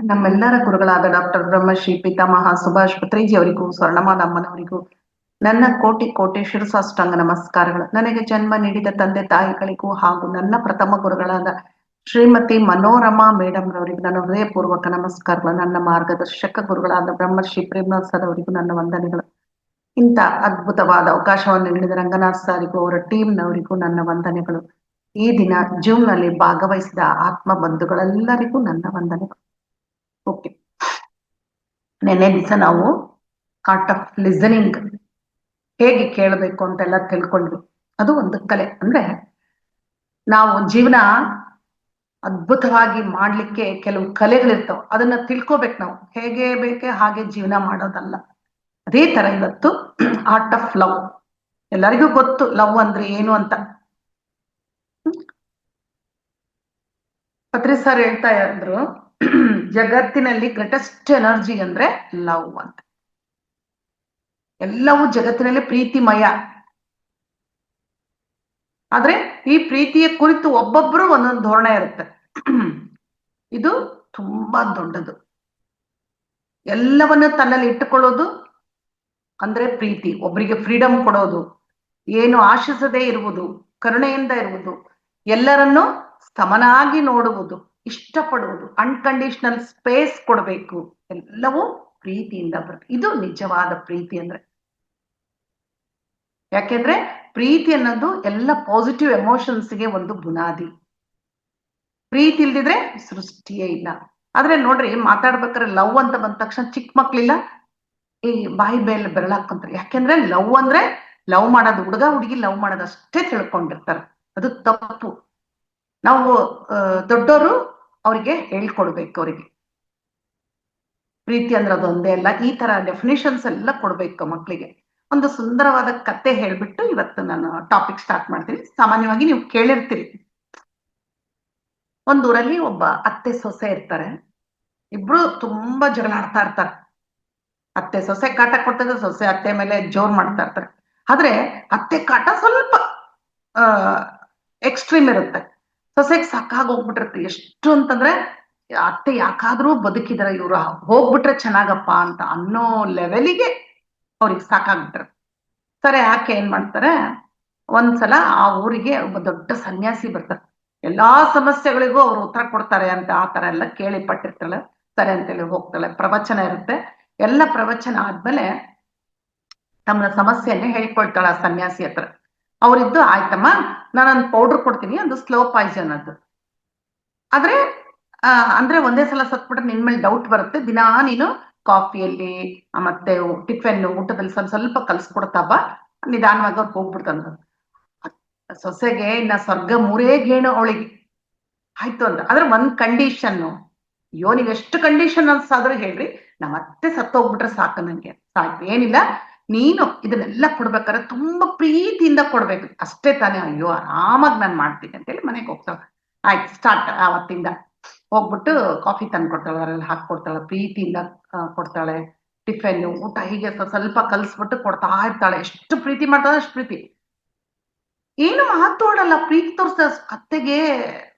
ನಮ್ಮೆಲ್ಲರ ಗುರುಗಳಾದ ಡಾಕ್ಟರ್ ಬ್ರಹ್ಮಶ್ರೀ ಪಿತಾಮಹ ಸುಭಾಷ್ ಪತ್ರಿಜಿ ಅವರಿಗೂ ಸ್ವರ್ಣಮಾಲ ಅಮ್ಮನವರಿಗೂ ನನ್ನ ಕೋಟಿ ಕೋಟಿ ಶಿರಸಾಷ್ಟಾಂಗ ನಮಸ್ಕಾರಗಳು. ನನಗೆ ಜನ್ಮ ನೀಡಿದ ತಂದೆ ತಾಯಿಗಳಿಗೂ ಹಾಗೂ ನನ್ನ ಪ್ರಥಮ ಗುರುಗಳಾದ ಶ್ರೀಮತಿ ಮನೋರಮಾ ಮೇಡಮ್ ರವರಿಗೂ ನನ್ನ ಹೃದಯಪೂರ್ವಕ ನಮಸ್ಕಾರಗಳು. ನನ್ನ ಮಾರ್ಗದರ್ಶಕ ಗುರುಗಳಾದ ಬ್ರಹ್ಮಶ್ರೀ ಪ್ರೇಮನಾಥ್ ಸರ್ ಅವರಿಗೂ ನನ್ನ ವಂದನೆಗಳು. ಇಂಥ ಅದ್ಭುತವಾದ ಅವಕಾಶವನ್ನು ನೀಡಿದ ರಂಗನಾಥ್ ಸಾರಿಗೂ ಅವರ ಟೀಮ್ನವರಿಗೂ ನನ್ನ ವಂದನೆಗಳು. ಈ ದಿನ ಜೂಮ್ನಲ್ಲಿ ಭಾಗವಹಿಸಿದ ಆತ್ಮ ಬಂಧುಗಳೆಲ್ಲರಿಗೂ ನನ್ನ ವಂದನೆಗಳು. ಓಕೆ, ನೆನ್ನೆ ದಿವಸ ನಾವು ಆರ್ಟ್ ಆಫ್ ಲಿಸನಿಂಗ್ ಹೇಗೆ ಕೇಳಬೇಕು ಅಂತೆಲ್ಲ ತಿಳ್ಕೊಂಡ್ವಿ. ಅದು ಒಂದು ಕಲೆ. ಅಂದ್ರೆ ನಾವು ಜೀವನ ಅದ್ಭುತವಾಗಿ ಮಾಡ್ಲಿಕ್ಕೆ ಕೆಲವು ಕಲೆಗಳಿರ್ತಾವ, ಅದನ್ನ ತಿಳ್ಕೊಬೇಕು. ನಾವು ಹೇಗೆ ಬೇಕೆ ಹಾಗೆ ಜೀವನ ಮಾಡೋದಲ್ಲ. ಅದೇ ತರ ಇವತ್ತು ಆರ್ಟ್ ಆಫ್ ಲವ್. ಎಲ್ಲರಿಗೂ ಗೊತ್ತು ಲವ್ ಅಂದ್ರೆ ಏನು ಅಂತ. ಪತ್ರಿ ಸರ್ ಹೇಳ್ತಾ ಇದ್ರು, ಜಗತ್ತಿನಲ್ಲಿ ಗ್ರೇಟೆಸ್ಟ್ ಎನರ್ಜಿ ಅಂದ್ರೆ ಲವ್ ಅಂತ. ಎಲ್ಲವೂ ಜಗತ್ತಿನಲ್ಲಿ ಪ್ರೀತಿಮಯ. ಆದ್ರೆ ಈ ಪ್ರೀತಿಯ ಕುರಿತು ಒಬ್ಬೊಬ್ರು ಒಂದೊಂದು ಧೋರಣೆ ಇರುತ್ತೆ. ಇದು ತುಂಬಾ ದೊಡ್ಡದು. ಎಲ್ಲವನ್ನ ತನ್ನಲ್ಲಿ ಇಟ್ಟುಕೊಳ್ಳೋದು ಅಂದ್ರೆ ಪ್ರೀತಿ. ಒಬ್ಬರಿಗೆ ಫ್ರೀಡಮ್ ಕೊಡೋದು, ಏನು ಆಶಿಸದೇ ಇರುವುದು, ಕರುಣೆಯಿಂದ ಇರುವುದು, ಎಲ್ಲರನ್ನು ಸಮನಾಗಿ ನೋಡುವುದು, ಇಷ್ಟಪಡುವುದು, ಅನ್ಕಂಡೀಷನಲ್ ಸ್ಪೇಸ್ ಕೊಡಬೇಕು, ಎಲ್ಲವೂ ಪ್ರೀತಿಯಿಂದ ಬರುತ್ತೆ. ಇದು ನಿಜವಾದ ಪ್ರೀತಿ ಅಂದ್ರೆ. ಯಾಕೆಂದ್ರೆ ಪ್ರೀತಿ ಅನ್ನೋದು ಎಲ್ಲ ಪಾಸಿಟಿವ್ ಎಮೋಷನ್ಸ್ಗೆ ಒಂದು ಬುನಾದಿ. ಪ್ರೀತಿ ಇಲ್ದಿದ್ರೆ ಸೃಷ್ಟಿಯೇ ಇಲ್ಲ. ಆದ್ರೆ ನೋಡ್ರಿ, ಮಾತಾಡ್ಬೇಕಾದ್ರೆ ಲವ್ ಅಂತ ಬಂದ ತಕ್ಷಣ ಚಿಕ್ಕ ಮಕ್ಳಿಲ್ಲ ಈ ಬಾಯಿ ಬೇಲ್ ಬೆರಳಾಕೊಂತಾರೆ. ಯಾಕೆಂದ್ರೆ ಲವ್ ಅಂದ್ರೆ ಲವ್ ಮಾಡೋದು, ಹುಡುಗ ಹುಡುಗಿ ಲವ್ ಮಾಡೋದು ಅಷ್ಟೇ ತಿಳ್ಕೊಂಡಿರ್ತಾರೆ. ಅದು ತಪ್ಪು. ನಾವು ದೊಡ್ಡವರು ಅವರಿಗೆ ಹೇಳ್ಕೊಡ್ಬೇಕು. ಅವರಿಗೆ ಪ್ರೀತಿ ಅಂದ್ರೆ ಅದೊಂದೇ ಅಲ್ಲ, ಈ ತರ ಡೆಫಿನೇಷನ್ಸ್ ಎಲ್ಲ ಕೊಡ್ಬೇಕು ಮಕ್ಕಳಿಗೆ. ಒಂದು ಸುಂದರವಾದ ಕತೆ ಹೇಳ್ಬಿಟ್ಟು ಇವತ್ತು ನಾನು ಟಾಪಿಕ್ ಸ್ಟಾರ್ಟ್ ಮಾಡ್ತೀನಿ. ಸಾಮಾನ್ಯವಾಗಿ ನೀವು ಕೇಳಿರ್ತೀರಿ, ಒಂದೂರಲ್ಲಿ ಒಬ್ಬ ಅತ್ತೆ ಸೊಸೆ ಇರ್ತಾರೆ. ಇಬ್ರು ತುಂಬಾ ಜಗಳ ಆಡ್ತಾ ಇರ್ತಾರೆ. ಅತ್ತೆ ಸೊಸೆ ಕಾಟ ಕೊಡ್ತದೆ, ಸೊಸೆ ಅತ್ತೆ ಮೇಲೆ ಜೋರ್ ಮಾಡ್ತಾ ಇರ್ತಾರೆ. ಆದ್ರೆ ಅತ್ತೆ ಕಾಟ ಸ್ವಲ್ಪ ಎಕ್ಸ್ಟ್ರೀಮ್ ಇರುತ್ತೆ. ಸೊಸೆಗೆ ಸಾಕಾಗಿ ಹೋಗ್ಬಿಟ್ಟಿರುತ್ತೆ. ಎಷ್ಟು ಅಂತಂದ್ರೆ ಅತ್ತೆ ಯಾಕಾದ್ರೂ ಬದುಕಿದಾರೆ, ಇವ್ರು ಹೋಗ್ಬಿಟ್ರೆ ಚೆನ್ನಾಗಪ್ಪ ಅಂತ ಅನ್ನೋ ಲೆವೆಲಿಗೆ ಅವ್ರಿಗೆ ಸಾಕಾಗ್ಬಿಟ್ರೆ. ಸರಿ, ಆಕೆ ಏನ್ ಮಾಡ್ತಾರೆ, ಒಂದ್ಸಲ ಆ ಊರಿಗೆ ಒಬ್ಬ ದೊಡ್ಡ ಸನ್ಯಾಸಿ ಬರ್ತಾರೆ. ಎಲ್ಲಾ ಸಮಸ್ಯೆಗಳಿಗೂ ಅವ್ರು ಉತ್ತರ ಕೊಡ್ತಾರೆ ಅಂತ ಆ ತರ ಎಲ್ಲ ಕೇಳಿಪಟ್ಟಿರ್ತಾಳೆ. ಸರಿ ಅಂತೇಳಿ ಹೋಗ್ತಾಳೆ. ಪ್ರವಚನ ಇರುತ್ತೆ. ಎಲ್ಲ ಪ್ರವಚನ ಆದ್ಮೇಲೆ ತಮ್ಮ ಸಮಸ್ಯೆಯನ್ನೇ ಹೇಳ್ಕೊಳ್ತಾಳ ಆ ಸನ್ಯಾಸಿ ಹತ್ರ. ಅವರಿದ್ದು, ಆಯ್ತಮ್ಮ ನಾನೊಂದು ಪೌಡರ್ ಕೊಡ್ತೀನಿ, ಅದು ಸ್ಲೋ ಪಾಯ್ಸನ್ ಅದು. ಆದ್ರೆ ಅಂದ್ರೆ ಒಂದೇ ಸಲ ಸತ್ಬಿಟ್ರೆ ನಿನ್ ಮೇಲೆ ಡೌಟ್ ಬರುತ್ತೆ. ದಿನಾ ನೀನು ಕಾಫಿಯಲ್ಲಿ ಮತ್ತೆ ಟಿಫನ್ ಊಟದಲ್ಲಿ ಸ್ವಲ್ಪ ಕಲ್ಸ್ಕೊಡ್ತಾ ಬಾ, ನಿಧಾನವಾಗಿ ಅವ್ರು ಹೋಗ್ಬಿಡ್ತಂದ. ಸೊಸೆಗೆ ಇನ್ನ ಸ್ವರ್ಗ ಮೂರೇ ಗೇಣು ಅವಳಿಗೆ. ಆಯ್ತು ಅಂತ. ಆದ್ರೆ ಒಂದ್ ಕಂಡೀಷನ್ನು, ಅಯ್ಯೋ ನೀವ್ ಎಷ್ಟು ಕಂಡೀಷನ್ ಅನ್ಸಾದ್ರೂ ಹೇಳ್ರಿ, ನಮ್ಮತ್ತೆ ಸತ್ತೋಗ್ಬಿಟ್ರೆ ಸಾಕು ನಂಗೆ, ಸಾಕು, ಏನಿಲ್ಲ, ನೀನು ಇದನ್ನೆಲ್ಲ ಕೊಡ್ಬೇಕಾದ್ರೆ ತುಂಬಾ ಪ್ರೀತಿಯಿಂದ ಕೊಡ್ಬೇಕು ಅಷ್ಟೇ ತಾನೇ. ಅಯ್ಯೋ ಆರಾಮಾಗಿ ನಾನು ಮಾಡ್ತೀನಿ ಅಂತೇಳಿ ಮನೆಗೆ ಹೋಗ್ತಾಳೆ. ಆಯ್ತು, ಸ್ಟಾರ್ಟ್. ಆವತ್ತಿಂದ ಹೋಗ್ಬಿಟ್ಟು ಕಾಫಿ ತಂದು ಕೊಡ್ತಾಳೆ, ಅದ್ರಲ್ಲಿ ಹಾಕೊಡ್ತಾಳೆ, ಪ್ರೀತಿಯಿಂದ ಕೊಡ್ತಾಳೆ. ಟಿಫನ್ ಊಟ ಹೀಗೆ ಸ್ವಲ್ಪ ಕಲ್ಸ್ಬಿಟ್ಟು ಕೊಡ್ತಾ ಇರ್ತಾಳೆ. ಎಷ್ಟು ಪ್ರೀತಿ ಮಾಡ್ತಾಳೆ ಅಷ್ಟು ಪ್ರೀತಿ. ಏನು ಮಾತಾಡಲ್ಲ, ಪ್ರೀತಿ ತೋರಿಸ್ತಾ. ಅತ್ತೆಗೆ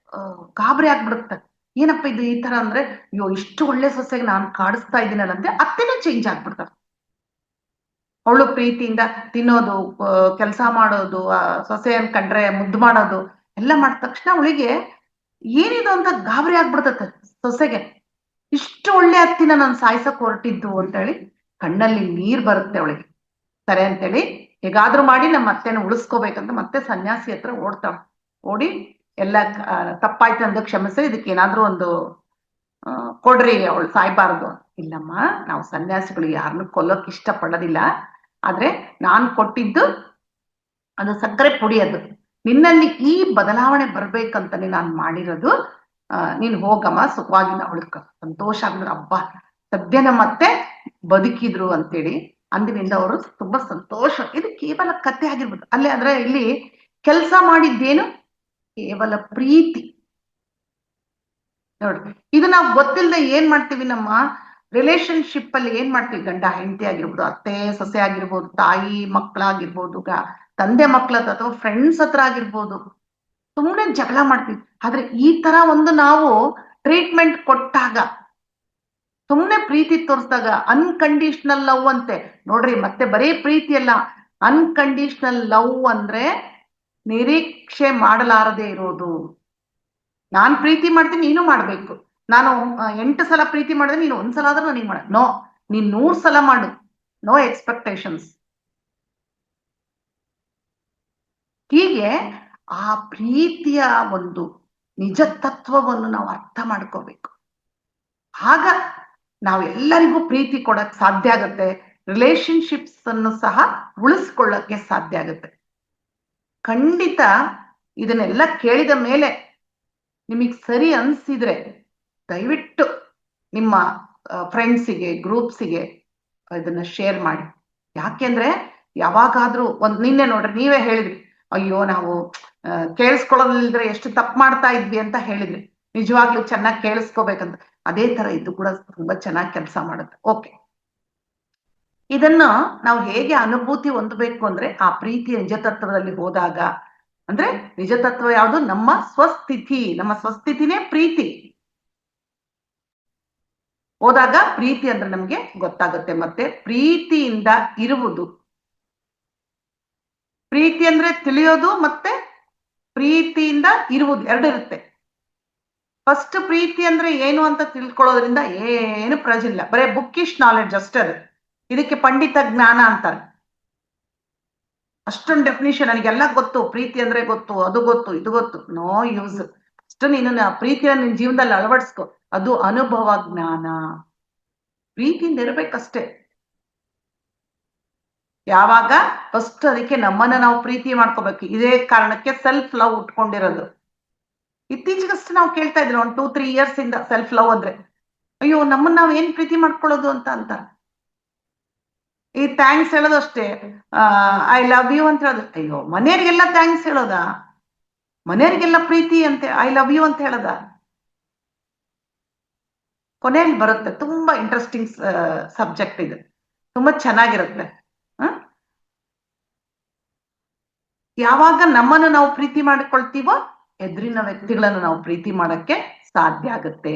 ಗಾಬರಿ ಆಗ್ಬಿಡುತ್ತೆ. ಏನಪ್ಪ ಇದು ಈ ತರ ಅಂದ್ರೆ, ಅಯ್ಯೋ ಇಷ್ಟು ಒಳ್ಳೆ ಸೊಸೆಗೆ ನಾನು ಕಾಡಿಸ್ತಾ ಇದ್ದೀನಲ್ಲ ಅಂತ ಅತ್ತೆನೇ ಚೇಂಜ್ ಆಗ್ಬಿಡ್ತಾರೆ. ಅವಳು ಪ್ರೀತಿಯಿಂದ ತಿನ್ನೋದು, ಕೆಲಸ ಮಾಡೋದು, ಸೊಸೆಯನ್ ಕಂಡ್ರೆ ಮುದ್ದು ಮಾಡೋದು ಎಲ್ಲ ಮಾಡಿದ ತಕ್ಷಣ ಅವಳಿಗೆ ಏನಿದು ಅಂತ ಗಾಬರಿ ಆಗ್ಬಿಡ್ತತೆ ಸೊಸೆಗೆ. ಇಷ್ಟು ಒಳ್ಳೆ ಅತ್ತಿನ ನಾನು ಸಾಯ್ಸಕ್ ಹೊರಟಿದ್ದು ಅಂತೇಳಿ ಕಣ್ಣಲ್ಲಿ ನೀರ್ ಬರುತ್ತೆ ಅವಳಿಗೆ. ಸರಿ ಅಂತೇಳಿ ಹೇಗಾದ್ರೂ ಮಾಡಿ ನಮ್ಮ ಅತ್ತೆನ ಉಳಿಸ್ಕೋಬೇಕಂತ ಮತ್ತೆ ಸನ್ಯಾಸಿ ಹತ್ರ ಓಡ್ತಾಳ. ಓಡಿ ಎಲ್ಲ ತಪ್ಪಾಯ್ತು ಅಂದ ಕ್ಷಮಿಸಿ, ಇದಕ್ಕೆ ಏನಾದ್ರೂ ಒಂದು ಕೊಡ್ರಿ, ಅವಳು ಸಾಯ್ಬಾರ್ದು. ಇಲ್ಲಮ್ಮ, ನಾವು ಸನ್ಯಾಸಿಗಳು ಯಾರನ್ನು ಕೊಲ್ಲೋಕ್ ಇಷ್ಟ ಪಡೋದಿಲ್ಲ. ಆದ್ರೆ ನಾನ್ ಕೊಟ್ಟಿದ್ದು ಅದು ಸಕ್ಕರೆ ಪುಡಿ, ಅದು ನಿನ್ನಲ್ಲಿ ಈ ಬದಲಾವಣೆ ಬರ್ಬೇಕಂತಾನೆ ನಾನು ಮಾಡಿರೋದು. ನೀನ್ ಹೋಗಮ್ಮ, ಸುಖವಾಗಿ ಅವಳು ಸಂತೋಷ ಆಗಿದ್ರು. ಹಬ್ಬ, ಸದ್ಯ ನಮ್ಮತ್ತೆ ಬದುಕಿದ್ರು ಅಂತೇಳಿ ಅಂದಿನಿಂದ ಅವರು ತುಂಬಾ ಸಂತೋಷ. ಇದು ಕೇವಲ ಕತೆ ಆಗಿರ್ಬೋದು ಅಲ್ಲೇ. ಅಂದ್ರೆ ಇಲ್ಲಿ ಕೆಲಸ ಮಾಡಿದ್ದೇನು, ಕೇವಲ ಪ್ರೀತಿ. ನೋಡ್ರಿ, ಇದು ನಾವು ಗೊತ್ತಿಲ್ಲದೆ ಏನ್ ಮಾಡ್ತೀವಿ, ನಮ್ಮ ರಿಲೇಶನ್ಶಿಪ್ ಅಲ್ಲಿ ಏನ್ ಮಾಡ್ತೀವಿ, ಗಂಡ ಹೆಂಡತಿ ಆಗಿರ್ಬೋದು, ಅತ್ತೆ ಸೊಸೆ ಆಗಿರ್ಬೋದು, ತಾಯಿ ಮಕ್ಕಳಾಗಿರ್ಬೋದು, ತಂದೆ ಮಕ್ಕಳ ಅಥವಾ ಫ್ರೆಂಡ್ಸ್ ಹತ್ರ ಆಗಿರ್ಬೋದು, ಸುಮ್ಮನೆ ಜಗಳ ಮಾಡ್ತೀವಿ. ಆದ್ರೆ ಈ ತರ ಒಂದು ನಾವು ಟ್ರೀಟ್ಮೆಂಟ್ ಕೊಟ್ಟಾಗ ಸುಮ್ನೆ ಪ್ರೀತಿ ತೋರಿಸಿದಾಗ ಅನ್ಕಂಡೀಷನಲ್ ಲವ್ ಅಂತೆ ನೋಡ್ರಿ. ಮತ್ತೆ ಬರೀ ಪ್ರೀತಿ ಅಲ್ಲ, ಅನ್ಕಂಡೀಷನಲ್ ಲವ್ ಅಂದ್ರೆ ನಿರೀಕ್ಷೆ ಮಾಡಲಾರದೆ ಇರೋದು. ನಾನ್ ಪ್ರೀತಿ ಮಾಡ್ತೀನಿ, ನೀನು ಮಾಡ್ಬೇಕು. ನಾನು 8 ಸಲ ಪ್ರೀತಿ ಮಾಡಿದ್ರೆ ನೀನು ಒಂದ್ಸಲ ಆದ್ರೂ ನನಗೆ ಮಾಡ, ನೋ, ನೀನ್ 100 ಸಲ ಮಾಡು, ನೋ ಎಕ್ಸ್ಪೆಕ್ಟೇಷನ್ಸ್. ಹೀಗೆ ಆ ಪ್ರೀತಿಯ ಒಂದು ನಿಜ ತತ್ವವನ್ನು ನಾವು ಅರ್ಥ ಮಾಡ್ಕೋಬೇಕು. ಆಗ ನಾವೆಲ್ಲರಿಗೂ ಪ್ರೀತಿ ಕೊಡಕ್ ಸಾಧ್ಯ ಆಗತ್ತೆ, ರಿಲೇಶನ್ಶಿಪ್ಸ್ ಅನ್ನು ಸಹ ಉಳಿಸ್ಕೊಳ್ಳಕ್ಕೆ ಸಾಧ್ಯ ಆಗತ್ತೆ. ಖಂಡಿತ ಇದನ್ನೆಲ್ಲ ಕೇಳಿದ ಮೇಲೆ ನಿಮಗೆ ಸರಿ ಅನ್ಸಿದ್ರೆ ದಯವಿಟ್ಟು ನಿಮ್ಮ ಫ್ರೆಂಡ್ಸಿಗೆ, ಗ್ರೂಪ್ಸಿಗೆ ಇದನ್ನ ಶೇರ್ ಮಾಡಿ. ಯಾಕೆಂದ್ರೆ ಯಾವಾಗಾದ್ರೂ ನಿನ್ನೆ ನೋಡ್ರಿ, ನೀವೇ ಹೇಳಿದ್ರಿ, ಅಯ್ಯೋ ನಾವು ಕೇಳಿಸ್ಕೊಳ್ಳೋದಿಲ್ದ್ರೆ ಎಷ್ಟು ತಪ್ಪು ಮಾಡ್ತಾ ಇದ್ವಿ ಅಂತ ಹೇಳಿದ್ರಿ. ನಿಜವಾಗ್ಲೂ ಚೆನ್ನಾಗಿ ಕೇಳಿಸ್ಕೋಬೇಕಂತ. ಅದೇ ತರ ಇದು ಕೂಡ ತುಂಬಾ ಚೆನ್ನಾಗಿ ಕೆಲಸ ಮಾಡುತ್ತೆ. ಓಕೆ, ಇದನ್ನ ನಾವು ಹೇಗೆ ಅನುಭೂತಿ ಹೊಂದಬೇಕು ಅಂದ್ರೆ ಆ ಪ್ರೀತಿಯ ನಿಜ ತತ್ವದಲ್ಲಿ ಹೋದಾಗ, ಅಂದ್ರೆ ನಿಜ ತತ್ವ ಯಾವುದು? ನಮ್ಮ ಸ್ವಸ್ಥಿತಿ. ನಮ್ಮ ಸ್ವಸ್ಥಿತಿನೇ ಪ್ರೀತಿ. ಹೋದಾಗ ಪ್ರೀತಿ ಅಂದ್ರೆ ನಮ್ಗೆ ಗೊತ್ತಾಗುತ್ತೆ. ಮತ್ತೆ ಪ್ರೀತಿಯಿಂದ ಇರುವುದು, ಪ್ರೀತಿ ಅಂದ್ರೆ ತಿಳಿಯೋದು ಮತ್ತೆ ಪ್ರೀತಿಯಿಂದ ಇರುವುದು ಎರಡು ಇರುತ್ತೆ. ಫಸ್ಟ್ ಪ್ರೀತಿ ಅಂದ್ರೆ ಏನು ಅಂತ ತಿಳ್ಕೊಳ್ಳೋದ್ರಿಂದ ಏನು ಪ್ರಯೋಜನ ಇಲ್ಲ, ಬರೇ ಬುಕ್ಕಿಶ್ ನಾಲೆಡ್ಜ್ ಅಷ್ಟೇ ಅದು. ಇದಕ್ಕೆ ಪಂಡಿತ ಜ್ಞಾನ ಅಂತಾರೆ. ಅಷ್ಟೊಂದು ಡೆಫಿನಿಷನ್ ನನಗೆಲ್ಲ ಗೊತ್ತು, ಪ್ರೀತಿ ಅಂದ್ರೆ ಗೊತ್ತು, ಅದು ಗೊತ್ತು, ಇದು ಗೊತ್ತು, ನೋ ಯೂಸ್. ಅಷ್ಟು ನೀನು ಪ್ರೀತಿಯ ನಿನ್ ಜೀವನದಲ್ಲಿ ಅಳವಡಿಸ್ಕೊ, ಅದು ಅನುಭವ ಜ್ಞಾನ. ಪ್ರೀತಿಯಿಂದ ಇರ್ಬೇಕಷ್ಟೇ. ಯಾವಾಗ ಫಸ್ಟ್ ಅದಕ್ಕೆ ನಮ್ಮನ್ನ ನಾವು ಪ್ರೀತಿ ಮಾಡ್ಕೋಬೇಕು. ಇದೇ ಕಾರಣಕ್ಕೆ ಸೆಲ್ಫ್ ಲವ್ ಉಟ್ಕೊಂಡಿರೋದು. ಇತ್ತೀಚೆಗಷ್ಟು ನಾವು ಕೇಳ್ತಾ ಇದ್ವಿ, 1-2-3 ಇಯರ್ಸ್ ಇಂದ ಸೆಲ್ಫ್ ಲವ್ ಅಂದ್ರೆ ಅಯ್ಯೋ ನಮ್ಮನ್ನ ನಾವ್ ಏನ್ ಪ್ರೀತಿ ಮಾಡ್ಕೊಳ್ಳೋದು ಅಂತ. ಈ ಥ್ಯಾಂಕ್ಸ್ ಹೇಳೋದು ಅಷ್ಟೇ, ಐ ಲವ್ ಯು ಅಂತ ಹೇಳೋದು. ಅಯ್ಯೋ ಮನೆಯವರಿಗೆಲ್ಲ ಥ್ಯಾಂಕ್ಸ್ ಹೇಳೋದಾ? ಮನೆಯವರಿಗೆಲ್ಲ ಪ್ರೀತಿ ಅಂತೆ ಐ ಲವ್ ಯು ಅಂತ ಹೇಳೋದ? ಕೊನೆಯಲ್ಲಿ ಬರುತ್ತೆ. ತುಂಬಾ ಇಂಟ್ರೆಸ್ಟಿಂಗ್ ಸಬ್ಜೆಕ್ಟ್ ಇದು, ತುಂಬಾ ಚೆನ್ನಾಗಿರುತ್ತೆ. ಯಾವಾಗ ನಮ್ಮನ್ನು ನಾವು ಪ್ರೀತಿ ಮಾಡಿಕೊಳ್ತೀವೋ ಎದುರಿನ ವ್ಯಕ್ತಿಗಳನ್ನು ನಾವು ಪ್ರೀತಿ ಮಾಡಕ್ಕೆ ಸಾಧ್ಯ ಆಗುತ್ತೆ.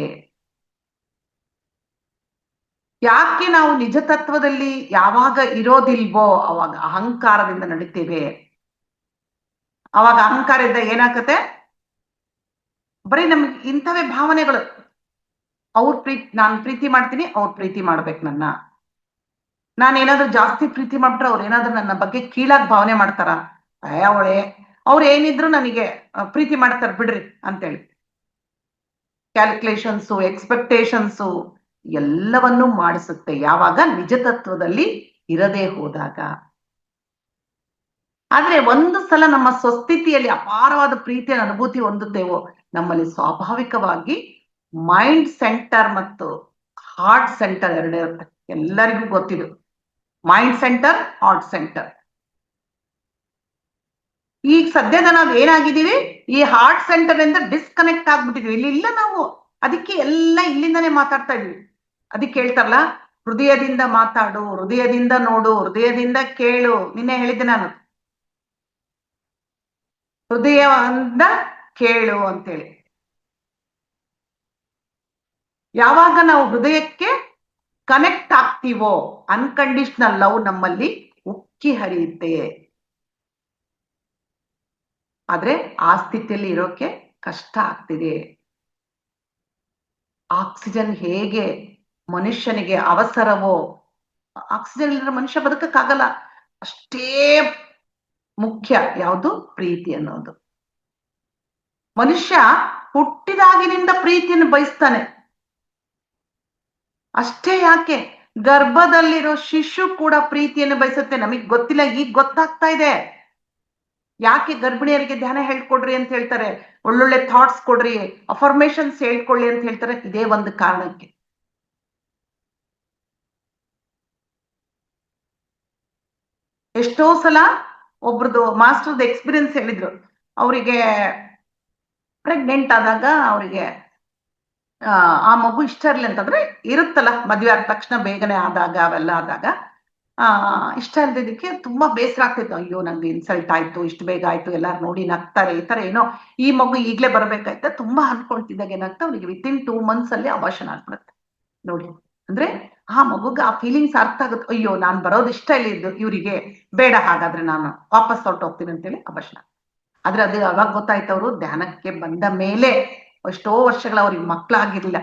ಯಾಕೆ ನಾವು ನಿಜ ತತ್ವದಲ್ಲಿ ಯಾವಾಗ ಇರೋದಿಲ್ವೋ ಅವಾಗ ಅಹಂಕಾರದಿಂದ ನಡೀತೇವೆ. ಅವಾಗ ಅಹಂಕಾರ ಇದ್ದಾಗ ಏನಾಗತ್ತೆ? ಬರೀ ನಮ್ಗೆ ಇಂಥವೇ ಭಾವನೆಗಳು. ನಾನ್ ಪ್ರೀತಿ ಮಾಡ್ತೀನಿ, ಅವ್ರು ಪ್ರೀತಿ ಮಾಡ್ಬೇಕು ನನ್ನ. ನಾನೇನಾದ್ರೂ ಜಾಸ್ತಿ ಪ್ರೀತಿ ಮಾಡ್ಬಿಟ್ರೆ ಅವ್ರು ಏನಾದ್ರೂ ನನ್ನ ಬಗ್ಗೆ ಕೀಳಾಗಿ ಭಾವನೆ ಮಾಡ್ತಾರ, ಅವಳೇ ಅವ್ರು ಏನಿದ್ರು ನನಗೆ ಪ್ರೀತಿ ಮಾಡ್ತಾರೆ ಬಿಡ್ರಿ ಅಂತೇಳಿ ಕ್ಯಾಲ್ಕುಲೇಷನ್ಸು, ಎಕ್ಸ್ಪೆಕ್ಟೇಷನ್ಸು ಎಲ್ಲವನ್ನೂ ಮಾಡಿಸುತ್ತೆ ಯಾವಾಗ ನಿಜ ತತ್ವದಲ್ಲಿ ಇರದೇ ಹೋದಾಗ. ಆದ್ರೆ ಒಂದು ಸಲ ನಮ್ಮ ಸ್ವಸ್ಥಿತಿಯಲ್ಲಿ ಅಪಾರವಾದ ಪ್ರೀತಿಯ ಅನುಭೂತಿ ಹೊಂದುತ್ತೇವೋ, ನಮ್ಮಲ್ಲಿ ಸ್ವಾಭಾವಿಕವಾಗಿ ಮೈಂಡ್ ಸೆಂಟರ್ ಮತ್ತು ಹಾರ್ಟ್ ಸೆಂಟರ್ ಎರಡೇ ಇರುತ್ತೆ. ಎಲ್ಲರಿಗೂ ಗೊತ್ತಿದೆ, ಮೈಂಡ್ ಸೆಂಟರ್, ಹಾರ್ಟ್ ಸೆಂಟರ್. ಈಗ ಸದ್ಯದ ನಾವ್ ಏನಾಗಿದ್ದೀವಿ, ಈ ಹಾರ್ಟ್ ಸೆಂಟರ್ ಇಂದ ಡಿಸ್ಕನೆಕ್ಟ್ ಆಗ್ಬಿಟ್ಟಿದ್ವಿ. ಇಲ್ಲಿ ಇಲ್ಲ ನಾವು, ಅದಕ್ಕೆ ಎಲ್ಲ ಇಲ್ಲಿಂದಾನೇ ಮಾತಾಡ್ತಾ ಇದ್ವಿ. ಅದಕ್ಕೆ ಹೇಳ್ತಾರಲ್ಲ, ಹೃದಯದಿಂದ ಮಾತಾಡು, ಹೃದಯದಿಂದ ನೋಡು, ಹೃದಯದಿಂದ ಕೇಳು. ನಿನ್ನೆ ಹೇಳಿದ್ದೆ ನಾನು, ಹೃದಯದಿಂದ ಕೇಳು ಅಂತೇಳಿ. ಯಾವಾಗ ನಾವು ಹೃದಯಕ್ಕೆ ಕನೆಕ್ಟ್ ಆಗ್ತೀವೋ ಅನ್ಕಂಡೀಷನಲ್ ಲವ್ ನಮ್ಮಲ್ಲಿ ಉಕ್ಕಿ ಹರಿಯುತ್ತೆ. ಆದ್ರೆ ಆ ಸ್ಥಿತಿಯಲ್ಲಿ ಇರೋಕೆ ಕಷ್ಟ ಆಗ್ತಿದೆ. ಆಕ್ಸಿಜನ್ ಹೇಗೆ ಮನುಷ್ಯನಿಗೆ ಅವಸರವೋ, ಆಕ್ಸಿಜನ್ ಇಲ್ಲದ್ರೆ ಮನುಷ್ಯ ಬದುಕಕ್ಕಾಗಲ್ಲ. ಅಷ್ಟೇ ಮುಖ್ಯ ಯಾವುದು? ಪ್ರೀತಿ ಅನ್ನೋದು. ಮನುಷ್ಯ ಹುಟ್ಟಿದಾಗಿನಿಂದ ಪ್ರೀತಿಯನ್ನು ಬಯಸ್ತಾನೆ. ಅಷ್ಟೇ ಯಾಕೆ, ಗರ್ಭದಲ್ಲಿರೋ ಶಿಶು ಕೂಡ ಪ್ರೀತಿಯನ್ನು ಬಯಸುತ್ತೆ. ನಮಗ್ ಗೊತ್ತಿಲ್ಲ, ಈಗ ಗೊತ್ತಾಗ್ತಾ ಇದೆ. ಯಾಕೆ ಗರ್ಭಿಣಿಯರಿಗೆ ಧ್ಯಾನ ಹೇಳ್ಕೊಡ್ರಿ ಅಂತ ಹೇಳ್ತಾರೆ, ಒಳ್ಳೊಳ್ಳೆ ಥಾಟ್ಸ್ ಕೊಡ್ರಿ, ಅಫರ್ಮೇಶನ್ಸ್ ಹೇಳ್ಕೊಳ್ಳಿ ಅಂತ ಹೇಳ್ತಾರೆ, ಇದೇ ಒಂದು ಕಾರಣಕ್ಕೆ. ಎಷ್ಟೋ ಸಲ ಒಬ್ರದ್ದು ಮಾಸ್ಟರ್ದು ಎಕ್ಸ್ಪೀರಿಯನ್ಸ್ ಹೇಳಿದ್ರು. ಅವರಿಗೆ ಪ್ರೆಗ್ನೆಂಟ್ ಆದಾಗ ಅವರಿಗೆ ಆ ಮಗು ಇಷ್ಟ ಇರ್ಲಿ ಅಂತಂದ್ರೆ ಇರುತ್ತಲ್ಲ, ಮದ್ವೆ ಆದ ತಕ್ಷಣ ಬೇಗನೆ ಆದಾಗ ಅವೆಲ್ಲ ಆದಾಗ ಇಷ್ಟ ಇಲ್ದಿದ್ದಕ್ಕೆ ತುಂಬಾ ಬೇಸರ ಆಗ್ತಿತ್ತು. ಅಯ್ಯೋ ನಂಗೆ ಇನ್ಸಲ್ಟ್ ಆಯ್ತು, ಇಷ್ಟು ಬೇಗ ಆಯ್ತು, ಎಲ್ಲಾರು ನೋಡಿ ನಗ್ತಾರೆ, ಈ ತರ ಏನೋ ಈ ಮಗು ಈಗ್ಲೇ ಬರ್ಬೇಕಾಯ್ತ ತುಂಬಾ ಅನ್ಕೊಳ್ತಿದ್ದಾಗ ಏನಾಗ್ತಾ ಅವ್ರಿಗೆ ವಿತಿನ್ 2 months ಅಲ್ಲಿ ಅಬಾರ್ಷನ್ ಆಗ್ಬಿಡುತ್ತೆ. ನೋಡಿ, ಅಂದ್ರೆ ಆ ಮಗುಗ ಆ ಫೀಲಿಂಗ್ಸ್ ಅರ್ಥ ಆಗುತ್ತೆ. ಅಯ್ಯೋ ನಾನ್ ಬರೋದು ಇಷ್ಟ ಇಲ್ಲ ಇದ್ದು ಇವರಿಗೆ, ಬೇಡ ಹಾಗಾದ್ರೆ ನಾನು ವಾಪಸ್ ಹೊರಟೋಗ್ತೀನಿ ಅಂತೇಳಿ ಆ ಭಾಷಣ. ಆದ್ರೆ ಅದು ಅವಾಗ ಗೊತ್ತಾಯ್ತು, ಅವರು ಧ್ಯಾನಕ್ಕೆ ಬಂದ ಮೇಲೆ, ಎಷ್ಟೋ ವರ್ಷಗಳ ಅವ್ರಿಗೆ ಮಕ್ಳಾಗಿರ್ಲಿಲ್ಲ,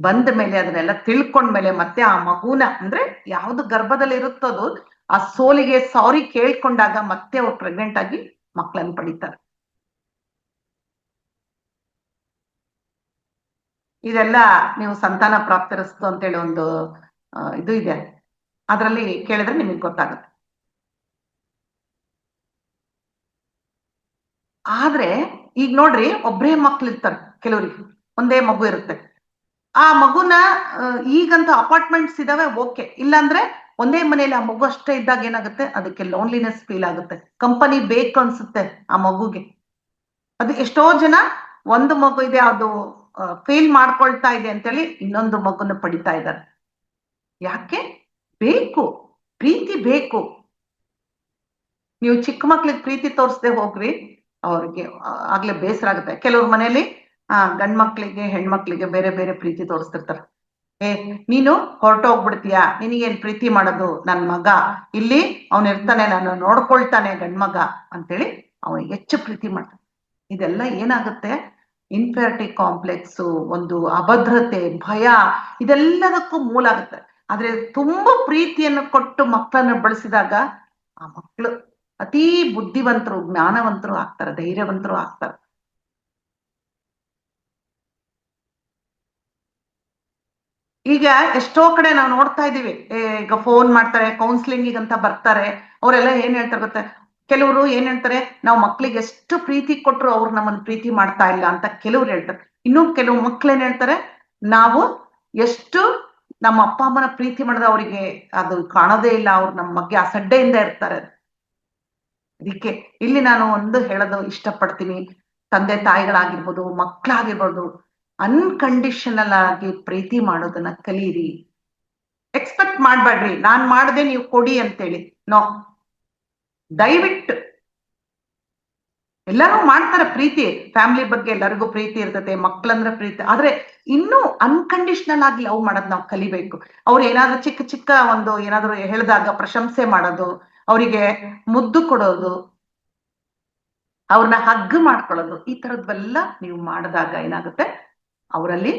ಬಂದ ಮೇಲೆ ಅದನ್ನೆಲ್ಲ ತಿಳ್ಕೊಂಡ್ಮೇಲೆ ಮತ್ತೆ ಆ ಮಗುನ ಅಂದ್ರೆ ಯಾವ್ದು ಗರ್ಭದಲ್ಲಿ ಇರುತ್ತದು ಆ ಸೋಲಿಗೆ ಸಾರಿ ಕೇಳ್ಕೊಂಡಾಗ ಮತ್ತೆ ಅವ್ರು ಪ್ರೆಗ್ನೆಂಟ್ ಆಗಿ ಮಕ್ಕಳನ್ನು ಪಡಿತಾರೆ. ಇದೆಲ್ಲ ನೀವು ಸಂತಾನ ಪ್ರಾಪ್ತಿರಸ್ತು ಅಂತೇಳಿ ಒಂದು ಇದು ಇದೆ, ಅದರಲ್ಲಿ ಕೇಳಿದ್ರೆ ನಿಮಗೆ ಗೊತ್ತಾಗುತ್ತೆ. ಆದ್ರೆ ಈಗ ನೋಡ್ರಿ, ಒಬ್ಬರೇ ಮಕ್ಳು ಇರ್ತಾರೆ, ಕೆಲವ್ರಿಗೆ ಒಂದೇ ಮಗು ಇರುತ್ತೆ. ಆ ಮಗುನ ಈಗಂತ ಅಪಾರ್ಟ್ಮೆಂಟ್ಸ್ ಇದಾವೆ, ಓಕೆ. ಇಲ್ಲಾಂದ್ರೆ ಒಂದೇ ಮನೇಲಿ ಆ ಮಗು ಅಷ್ಟೇ ಇದ್ದಾಗ ಏನಾಗುತ್ತೆ, ಅದಕ್ಕೆ ಲೋನ್ಲಿನೆಸ್ ಫೀಲ್ ಆಗುತ್ತೆ, ಕಂಪನಿ ಬೇಕು ಅನ್ಸುತ್ತೆ ಆ ಮಗುಗೆ. ಅದು ಎಷ್ಟೋ ಜನ ಒಂದು ಮಗು ಇದೆ, ಅದು ಫೇಲ್ ಮಾಡ್ಕೊಳ್ತಾ ಇದೆ ಅಂತೇಳಿ ಇನ್ನೊಂದು ಮಗುನ ಪಡಿತಾ ಇದ್ದಾರೆ. ಯಾಕೆ ಬೇಕು, ಪ್ರೀತಿ ಬೇಕು. ನೀವು ಚಿಕ್ಕ ಮಕ್ಳಿಗೆ ಪ್ರೀತಿ ತೋರಿಸದೆ ಹೋಗ್ರಿ, ಅವ್ರಿಗೆ ಆಗ್ಲೇ ಬೇಸರ ಆಗುತ್ತೆ. ಕೆಲವ್ರ ಮನೇಲಿ ಗಂಡ್ ಮಕ್ಳಿಗೆ ಹೆಣ್ಮಕ್ಳಿಗೆ ಬೇರೆ ಬೇರೆ ಪ್ರೀತಿ ತೋರಿಸ್ತಿರ್ತಾರೆ. ಏ ನೀನು ಹೊರಟೋಗ್ಬಿಡ್ತೀಯಾ, ನಿನಗೇನ್ ಪ್ರೀತಿ ಮಾಡೋದು, ನನ್ ಮಗ ಇಲ್ಲಿ ಅವನ್ ಇರ್ತಾನೆ, ನಾನು ನೋಡ್ಕೊಳ್ತಾನೆ ಗಂಡ್ಮಗ ಅಂತೇಳಿ ಅವನಿಗೆ ಹೆಚ್ಚು ಪ್ರೀತಿ ಮಾಡ್ತಾನೆ. ಇದೆಲ್ಲ ಏನಾಗುತ್ತೆ, ಇನ್ಫೆರಿಟಿ ಕಾಂಪ್ಲೆಕ್ಸ್, ಒಂದು ಅಭದ್ರತೆ, ಭಯ, ಇದೆಲ್ಲದಕ್ಕೂ ಮೂಲ ಆಗುತ್ತೆ. ಆದ್ರೆ ತುಂಬಾ ಪ್ರೀತಿಯನ್ನು ಕೊಟ್ಟು ಮಕ್ಕಳನ್ನು ಬೆಳೆಸಿದಾಗ ಆ ಮಕ್ಕಳು ಅತೀ ಬುದ್ಧಿವಂತರು, ಜ್ಞಾನವಂತರು ಆಗ್ತಾರೆ, ಧೈರ್ಯವಂತರು ಆಗ್ತಾರೆ. ಈಗ ಎಷ್ಟೋ ಕಡೆ ನಾವು ನೋಡ್ತಾ ಇದೀವಿ, ಈಗ ಫೋನ್ ಮಾಡ್ತಾರೆ, ಕೌನ್ಸಿಲಿಂಗ್ ಅಂತ ಬರ್ತಾರೆ, ಅವರೆಲ್ಲ ಏನ್ ಹೇಳ್ತಾರೆ ಗೊತ್ತೆ, ಕೆಲವರು ಏನ್ ಹೇಳ್ತಾರೆ, ನಾವು ಮಕ್ಳಿಗೆ ಎಷ್ಟು ಪ್ರೀತಿ ಕೊಟ್ರು ಅವ್ರು ನಮ್ಮನ್ನ ಪ್ರೀತಿ ಮಾಡ್ತಾ ಇಲ್ಲ ಅಂತ ಕೆಲವ್ರು ಹೇಳ್ತಾರೆ. ಇನ್ನು ಕೆಲವು ಮಕ್ಳು ಏನ್ ಹೇಳ್ತಾರೆ, ನಾವು ಎಷ್ಟು ನಮ್ಮ ಅಪ್ಪ ಅಮ್ಮನ ಪ್ರೀತಿ ಮಾಡಿದ್ರೆ ಅವರಿಗೆ ಅದು ಕಾಣೋದೇ ಇಲ್ಲ, ಅವ್ರು ನಮ್ಮ ಬಗ್ಗೆ ಅಸಡ್ಡೆಯಿಂದ ಇರ್ತಾರೆ. ಅದಕ್ಕೆ ಇಲ್ಲಿ ನಾನು ಒಂದು ಹೇಳೋದು ಇಷ್ಟಪಡ್ತೀನಿ, ತಂದೆ ತಾಯಿಗಳಾಗಿರ್ಬೋದು, ಮಕ್ಕಳಾಗಿರ್ಬೋದು, ಅನ್ಕಂಡೀಷನಲ್ ಆಗಿ ಪ್ರೀತಿ ಮಾಡೋದನ್ನ ಕಲೀರಿ. ಎಕ್ಸ್ಪೆಕ್ಟ್ ಮಾಡ್ಬೇಡ್ರಿ, ನಾನ್ ಮಾಡದೆ ನೀವು ಕೊಡಿ ಅಂತೇಳಿ. ನೋ, ದಯವಿಟ್ಟು ಎಲ್ಲರೂ ಮಾಡ್ತಾರೆ ಪ್ರೀತಿ, ಫ್ಯಾಮಿಲಿ ಬಗ್ಗೆ ಎಲ್ಲರಿಗೂ ಪ್ರೀತಿ ಇರ್ತದೆ, ಮಕ್ಕಳಂದ್ರೆ ಪ್ರೀತಿ, ಆದ್ರೆ ಇನ್ನೂ ಅನ್ಕಂಡೀಷನಲ್ ಆಗಿ ಲವ್ ಮಾಡೋದ್ ನಾವು ಕಲಿಬೇಕು. ಅವ್ರು ಏನಾದ್ರು ಚಿಕ್ಕ ಚಿಕ್ಕ ಒಂದು ಏನಾದ್ರು ಹೇಳಿದಾಗ ಪ್ರಶಂಸೆ ಮಾಡೋದು, ಅವರಿಗೆ ಮುದ್ದು ಕೊಡೋದು, ಅವ್ರನ್ನ ಹಗ್ ಮಾಡ್ಕೊಳ್ಳೋದು, ಈ ತರದ್ವೆಲ್ಲ ನೀವು ಮಾಡಿದಾಗ ಏನಾಗುತ್ತೆ, ಅವರಲ್ಲಿ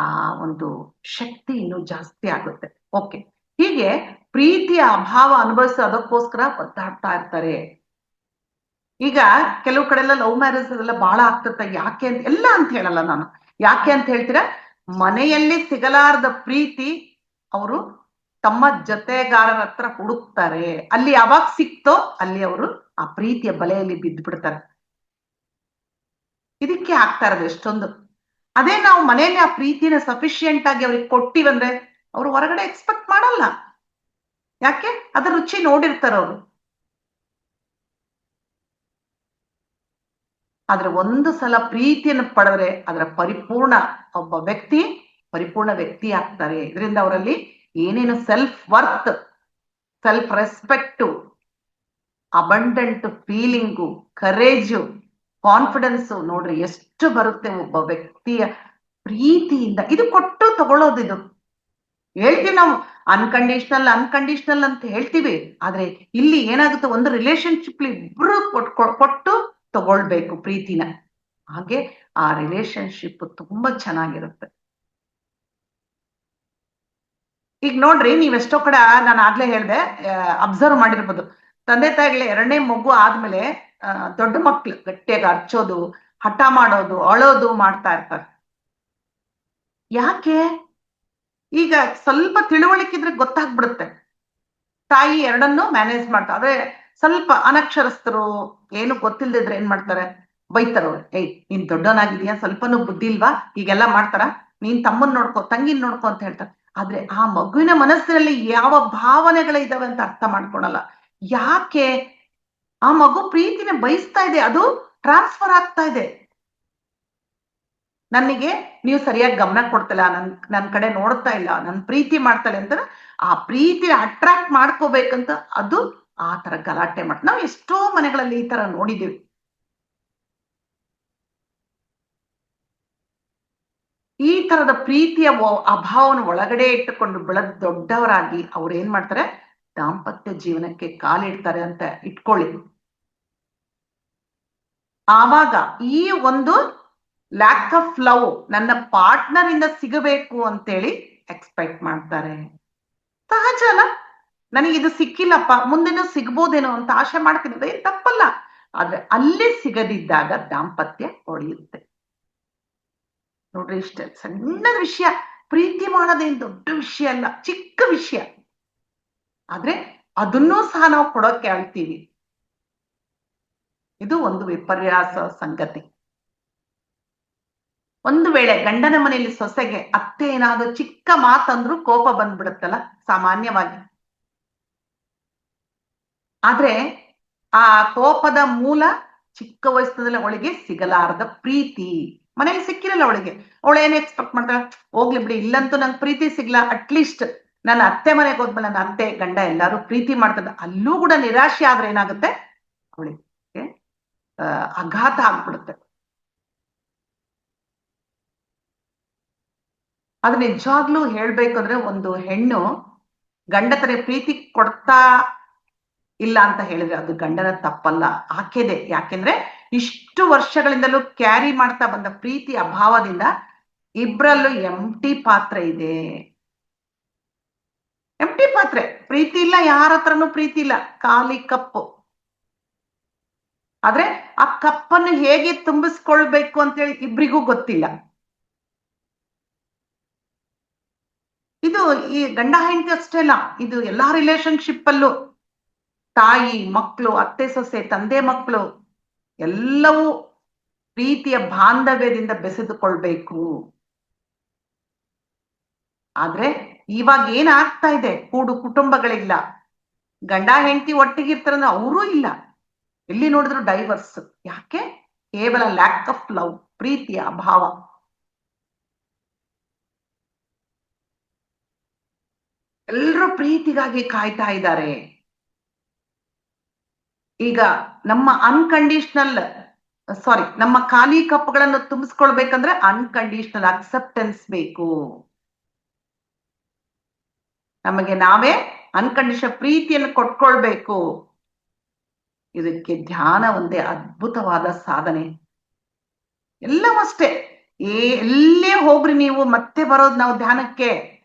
ಆ ಒಂದು ಶಕ್ತಿ ಇನ್ನೂ ಜಾಸ್ತಿ ಆಗುತ್ತೆ. ಓಕೆ, ಹೀಗೆ ಪ್ರೀತಿಯ ಅಭಾವ ಅನುಭವಿಸೋದಕ್ಕೋಸ್ಕರ ಒದ್ದಾಡ್ತಾ ಇರ್ತಾರೆ. ಈಗ ಕೆಲವು ಕಡೆ ಎಲ್ಲ ಲವ್ ಮ್ಯಾರೇಜ್ ಅದೆಲ್ಲ ಬಹಳ ಆಗ್ತಿರ್ತ. ಯಾಕೆ ಅಂತ ಎಲ್ಲ ಅಂತ ಹೇಳಲ್ಲ ನಾನು, ಯಾಕೆ ಅಂತ ಹೇಳ್ತೀರಾ, ಮನೆಯಲ್ಲಿ ಸಿಗಲಾರದ ಪ್ರೀತಿ ಅವರು ತಮ್ಮ ಜೊತೆಗಾರರ ಹತ್ರ ಹುಡುಕ್ತಾರೆ, ಅಲ್ಲಿ ಯಾವಾಗ ಸಿಕ್ತೋ ಅಲ್ಲಿ ಅವರು ಆ ಪ್ರೀತಿಯ ಬಲೆಯಲ್ಲಿ ಬಿದ್ದು ಬಿಡ್ತಾರೆ. ಇದಕ್ಕೆ ಆಗ್ತಾ ಇರೋದು ಎಷ್ಟೊಂದು. ಅದೇ ನಾವು ಮನೆಯಲ್ಲಿ ಆ ಪ್ರೀತಿನ ಸಫಿಶಿಯಂಟ್ ಆಗಿ ಅವ್ರಿಗೆ ಕೊಟ್ಟಿವಂದ್ರೆ ಅವ್ರು ಹೊರಗಡೆ ಎಕ್ಸ್ಪೆಕ್ಟ್ ಮಾಡಲ್ಲ. ಯಾಕೆ, ಅದ್ರ ರುಚಿ ನೋಡಿರ್ತಾರ ಅವರು. ಆದ್ರೆ ಒಂದು ಸಲ ಪ್ರೀತಿಯನ್ನು ಪಡೆದ್ರೆ ಅದರ ಪರಿಪೂರ್ಣ ಒಬ್ಬ ವ್ಯಕ್ತಿ ಪರಿಪೂರ್ಣ ವ್ಯಕ್ತಿ ಆಗ್ತಾರೆ. ಇದರಿಂದ ಅವರಲ್ಲಿ ಏನೇನು self worth, self respect, abundant feeling, courage, confidence ನೋಡ್ರಿ ಎಷ್ಟು ಬರುತ್ತೆ ಒಬ್ಬ ವ್ಯಕ್ತಿಯ ಪ್ರೀತಿಯಿಂದ. ಇದು ಕೊಟ್ಟು ತಗೊಳ್ಳೋದು. ಇದು ಹೇಳ್ತೀವಿ ನಾವು ಅನ್ಕಂಡೀಷನಲ್ ಅನ್ಕಂಡೀಷನಲ್ ಅಂತ ಹೇಳ್ತೀವಿ, ಆದ್ರೆ ಇಲ್ಲಿ ಏನಾಗುತ್ತೆ, ಒಂದು ರಿಲೇಶನ್ಶಿಪ್ ಇಬ್ರು ಕೊಟ್ಟು ತಗೊಳ್ಬೇಕು ಪ್ರೀತಿನ. ಹಾಗೆ ಆ ರಿಲೇಶನ್ಶಿಪ್ ತುಂಬಾ ಚೆನ್ನಾಗಿರುತ್ತೆ. ಈಗ ನೋಡ್ರಿ, ನೀವೆಷ್ಟೋ ಕಡೆ ನಾನು ಆಗ್ಲೇ ಹೇಳ್ದೆ, ಅಬ್ಸರ್ವ್ ಮಾಡಿರ್ಬೋದು, ತಂದೆ ತಾಯಿಗಳ ಎರಡನೇ ಮಗು ಆದ್ಮೇಲೆ ದೊಡ್ಡ ಮಕ್ಳು ಗಟ್ಟಿಯಾಗಿ ಅರ್ಚೋದು, ಹಠ ಮಾಡೋದು, ಅಳೋದು ಮಾಡ್ತಾ ಇರ್ತಾರೆ. ಯಾಕೆ, ಈಗ ಸ್ವಲ್ಪ ತಿಳುವಳಿಕಿದ್ರೆ ಗೊತ್ತಾಗ್ಬಿಡುತ್ತೆ. ತಾಯಿ ಎರಡನ್ನೂ ಮ್ಯಾನೇಜ್ ಮಾಡ್ತಾರೆ. ಆದ್ರೆ ಸ್ವಲ್ಪ ಅನಕ್ಷರಸ್ಥರು, ಏನು ಗೊತ್ತಿಲ್ದಿದ್ರೆ ಏನ್ ಮಾಡ್ತಾರೆ, ಬೈತಾರ. ಏಯ್ ನೀನ್ ದೊಡ್ಡವನಾಗಿದೀಯಾ, ಸ್ವಲ್ಪನೂ ಬುದ್ಧಿ ಇಲ್ವಾ, ಈಗೆಲ್ಲ ಮಾಡ್ತಾರ, ನೀನ್ ತಮ್ಮನ್ ನೋಡ್ಕೊ, ತಂಗಿನ್ ನೋಡ್ಕೊ ಅಂತ ಹೇಳ್ತಾರೆ. ಆದ್ರೆ ಆ ಮಗುವಿನ ಮನಸ್ಸಿನಲ್ಲಿ ಯಾವ ಭಾವನೆಗಳಿದಾವೆ ಅಂತ ಅರ್ಥ ಮಾಡ್ಕೊಳಲ್ಲ. ಯಾಕೆ, ಆ ಮಗು ಪ್ರೀತಿನ ಬಯಸ್ತಾ ಇದೆ, ಅದು ಟ್ರಾನ್ಸ್ಫರ್ ಆಗ್ತಾ ಇದೆ. ನನಗೆ ನೀವು ಸರಿಯಾಗಿ ಗಮನ ಕೊಡ್ತಿಲ್ಲ, ನನ್ ಕಡೆ ನೋಡ್ತಾ ಇಲ್ಲ, ನನ್ ಪ್ರೀತಿ ಮಾಡ್ತಾಳೆ ಅಂತ ಆ ಪ್ರೀತಿ ಅಟ್ರಾಕ್ಟ್ ಮಾಡ್ಕೋಬೇಕಂತ ಅದು ಆ ತರ ಗಲಾಟೆ ಮಾಡ್ತಾರೆ. ನಾವು ಎಷ್ಟೋ ಮನೆಗಳಲ್ಲಿ ಈ ತರ ನೋಡಿದೀವಿ. ಈ ತರದ ಪ್ರೀತಿಯ ಅಭಾವನ ಒಳಗಡೆ ಇಟ್ಟುಕೊಂಡು ಬೆಳೆದ್ ದೊಡ್ಡವರಾಗಿ ಅವ್ರು ಏನ್ ಮಾಡ್ತಾರೆ, ದಾಂಪತ್ಯ ಜೀವನಕ್ಕೆ ಕಾಲಿಡ್ತಾರೆ ಅಂತ ಇಟ್ಕೊಳ್ಳಿ. ಆವಾಗ ಈ ಒಂದು ಲ್ಯಾಕ್ ಆಫ್ ಲವ್ ನನ್ನ ಪಾರ್ಟ್ನರ್ ಇಂದ ಸಿಗಬೇಕು ಅಂತೇಳಿ ಎಕ್ಸ್ಪೆಕ್ಟ್ ಮಾಡ್ತಾರೆ. ಸಹಜ ಅಲ್ಲ, ನನಗಿದು ಸಿಕ್ಕಿಲ್ಲಪ್ಪ ಮುಂದೆನೂ ಸಿಗ್ಬೋದೇನೋ ಅಂತ ಆಶೆ ಮಾಡ್ತೀನಿ, ಅದೇನ್ ತಪ್ಪಲ್ಲ. ಆದ್ರೆ ಅಲ್ಲಿ ಸಿಗದಿದ್ದಾಗ ದಾಂಪತ್ಯ ಒಡೆಯುತ್ತೆ. ನೋಡ್ರಿ, ಇಷ್ಟ ಸಣ್ಣ ವಿಷಯ. ಪ್ರೀತಿ ಮಾಡೋದೇನ್ ದೊಡ್ಡ ವಿಷಯ ಅಲ್ಲ, ಚಿಕ್ಕ ವಿಷಯ. ಆದ್ರೆ ಅದನ್ನೂ ಸಹ ನಾವು ಕೊಡೋಕೆ ಹೇಳ್ತೀವಿ. ಇದು ಒಂದು ವಿಪರ್ಯಾಸ ಸಂಗತಿ. ಒಂದು ವೇಳೆ ಗಂಡನ ಮನೆಯಲ್ಲಿ ಸೊಸೆಗೆ ಅತ್ತೆ ಏನಾದ್ರು ಚಿಕ್ಕ ಮಾತಂದ್ರೂ ಕೋಪ ಬಂದ್ಬಿಡುತ್ತಲ್ಲ ಸಾಮಾನ್ಯವಾಗಿ. ಆದ್ರೆ ಆ ಕೋಪದ ಮೂಲ ಚಿಕ್ಕ ವಯಸ್ಸಿನಲ್ಲಿ ಅವಳಿಗೆ ಸಿಗಲಾರದ ಪ್ರೀತಿ. ಮನೇಲಿ ಸಿಕ್ಕಿರಲ್ಲ ಅವಳಿಗೆ, ಅವಳು ಏನ್ ಎಕ್ಸ್ಪೆಕ್ಟ್ ಮಾಡ್ತಾಳೆ, ಹೋಗ್ಲಿ ಬಿಡಿ ಇಲ್ಲಂತೂ ನಂಗೆ ಪ್ರೀತಿ ಸಿಗ್ಲಾ, ಅಟ್ಲೀಸ್ಟ್ ನನ್ನ ಅತ್ತೆ ಮನೆಗೆ ಹೋದ್ಮೇಲೆ ನನ್ನ ಅತ್ತೆ ಗಂಡ ಎಲ್ಲಾರು ಪ್ರೀತಿ ಮಾಡ್ತಾರೆ. ಅಲ್ಲೂ ಕೂಡ ನಿರಾಶೆ ಆದ್ರೆ ಏನಾಗುತ್ತೆ, ಅವಳಿಗೆ ಆಘಾತ ಆಗ್ಬಿಡುತ್ತೆ. ಅದು ನಿಜವಾಗ್ಲೂ ಹೇಳ್ಬೇಕಂದ್ರೆ ಒಂದು ಹೆಣ್ಣು ಗಂಡತನೇ ಪ್ರೀತಿ ಕೊಡ್ತಾ ಇಲ್ಲ ಅಂತ ಹೇಳಿದ್ರೆ ಅದು ಗಂಡನ ತಪ್ಪಲ್ಲ, ಆಕೆದೆ. ಯಾಕೆಂದ್ರೆ ಇಷ್ಟು ವರ್ಷಗಳಿಂದಲೂ ಕ್ಯಾರಿ ಮಾಡ್ತಾ ಬಂದ ಪ್ರೀತಿ ಅಭಾವದಿಂದ ಇಬ್ರಲ್ಲೂ ಎಂಟಿ ಪಾತ್ರೆ ಇದೆ. ಎಂಟಿ ಪಾತ್ರೆ, ಪ್ರೀತಿ ಇಲ್ಲ, ಯಾರ ಹತ್ರನೂ ಪ್ರೀತಿ ಇಲ್ಲ, ಖಾಲಿ ಕಪ್ಪು. ಆದ್ರೆ ಆ ಕಪ್ಪನ್ನು ಹೇಗೆ ತುಂಬಿಸ್ಕೊಳ್ಬೇಕು ಅಂತೇಳಿ ಇಬ್ರಿಗೂ ಗೊತ್ತಿಲ್ಲ. ಇದು ಈ ಗಂಡ ಹೆಂಡತಿ ಅಷ್ಟೇ ಅಲ್ಲ, ಇದು ಎಲ್ಲಾ ರಿಲೇಶನ್ಶಿಪ್ ಅಲ್ಲೂ ತಾಯಿ ಮಕ್ಕಳು, ಅತ್ತೆ ಸೊಸೆ, ತಂದೆ ಮಕ್ಕಳು ಎಲ್ಲವೂ ಪ್ರೀತಿಯ ಬಾಂಧವ್ಯದಿಂದ ಬೆಸೆದುಕೊಳ್ಬೇಕು. ಆದ್ರೆ ಇವಾಗ ಏನಾಗ್ತಾ ಇದೆ, ಕೂಡು ಕುಟುಂಬಗಳಿಲ್ಲ, ಗಂಡ ಹೆಂಡತಿ ಒಟ್ಟಿಗಿರ್ತಾರಂದ್ರೆ ಅವರೂ ಇಲ್ಲ, ಎಲ್ಲಿ ನೋಡಿದ್ರು ಡೈವರ್ಸ್. ಯಾಕೆ? ಕೇವಲ ಲ್ಯಾಕ್ ಆಫ್ ಲವ್, ಪ್ರೀತಿಯ ಅಭಾವ. ಎಲ್ಲರೂ ಪ್ರೀತಿಗಾಗಿ ಕಾಯ್ತಾ ಇದ್ದಾರೆ. ಈಗ ನಮ್ಮ ನಮ್ಮ ಖಾಲಿ ಕಪ್ಗಳನ್ನು ತುಂಬಿಸ್ಕೊಳ್ಬೇಕಂದ್ರೆ ಅನ್ಕಂಡೀಷನಲ್ ಅಕ್ಸೆಪ್ಟೆನ್ಸ್ ಬೇಕು. ನಮಗೆ ನಾವೇ ಅನ್ಕಂಡೀಷನಲ್ ಪ್ರೀತಿಯನ್ನು ಕೊಟ್ಕೊಳ್ಬೇಕು. ಇದಕ್ಕೆ ಧ್ಯಾನ ಒಂದೇ ಅದ್ಭುತವಾದ ಸಾಧನೆ. ಎಲ್ಲವೂ ಅಷ್ಟೇ, ಎಲ್ಲೇ ಹೋಗ್ರಿ ನೀವು ಮತ್ತೆ ಬರೋದು ನಾವು ಧ್ಯಾನಕ್ಕೆ.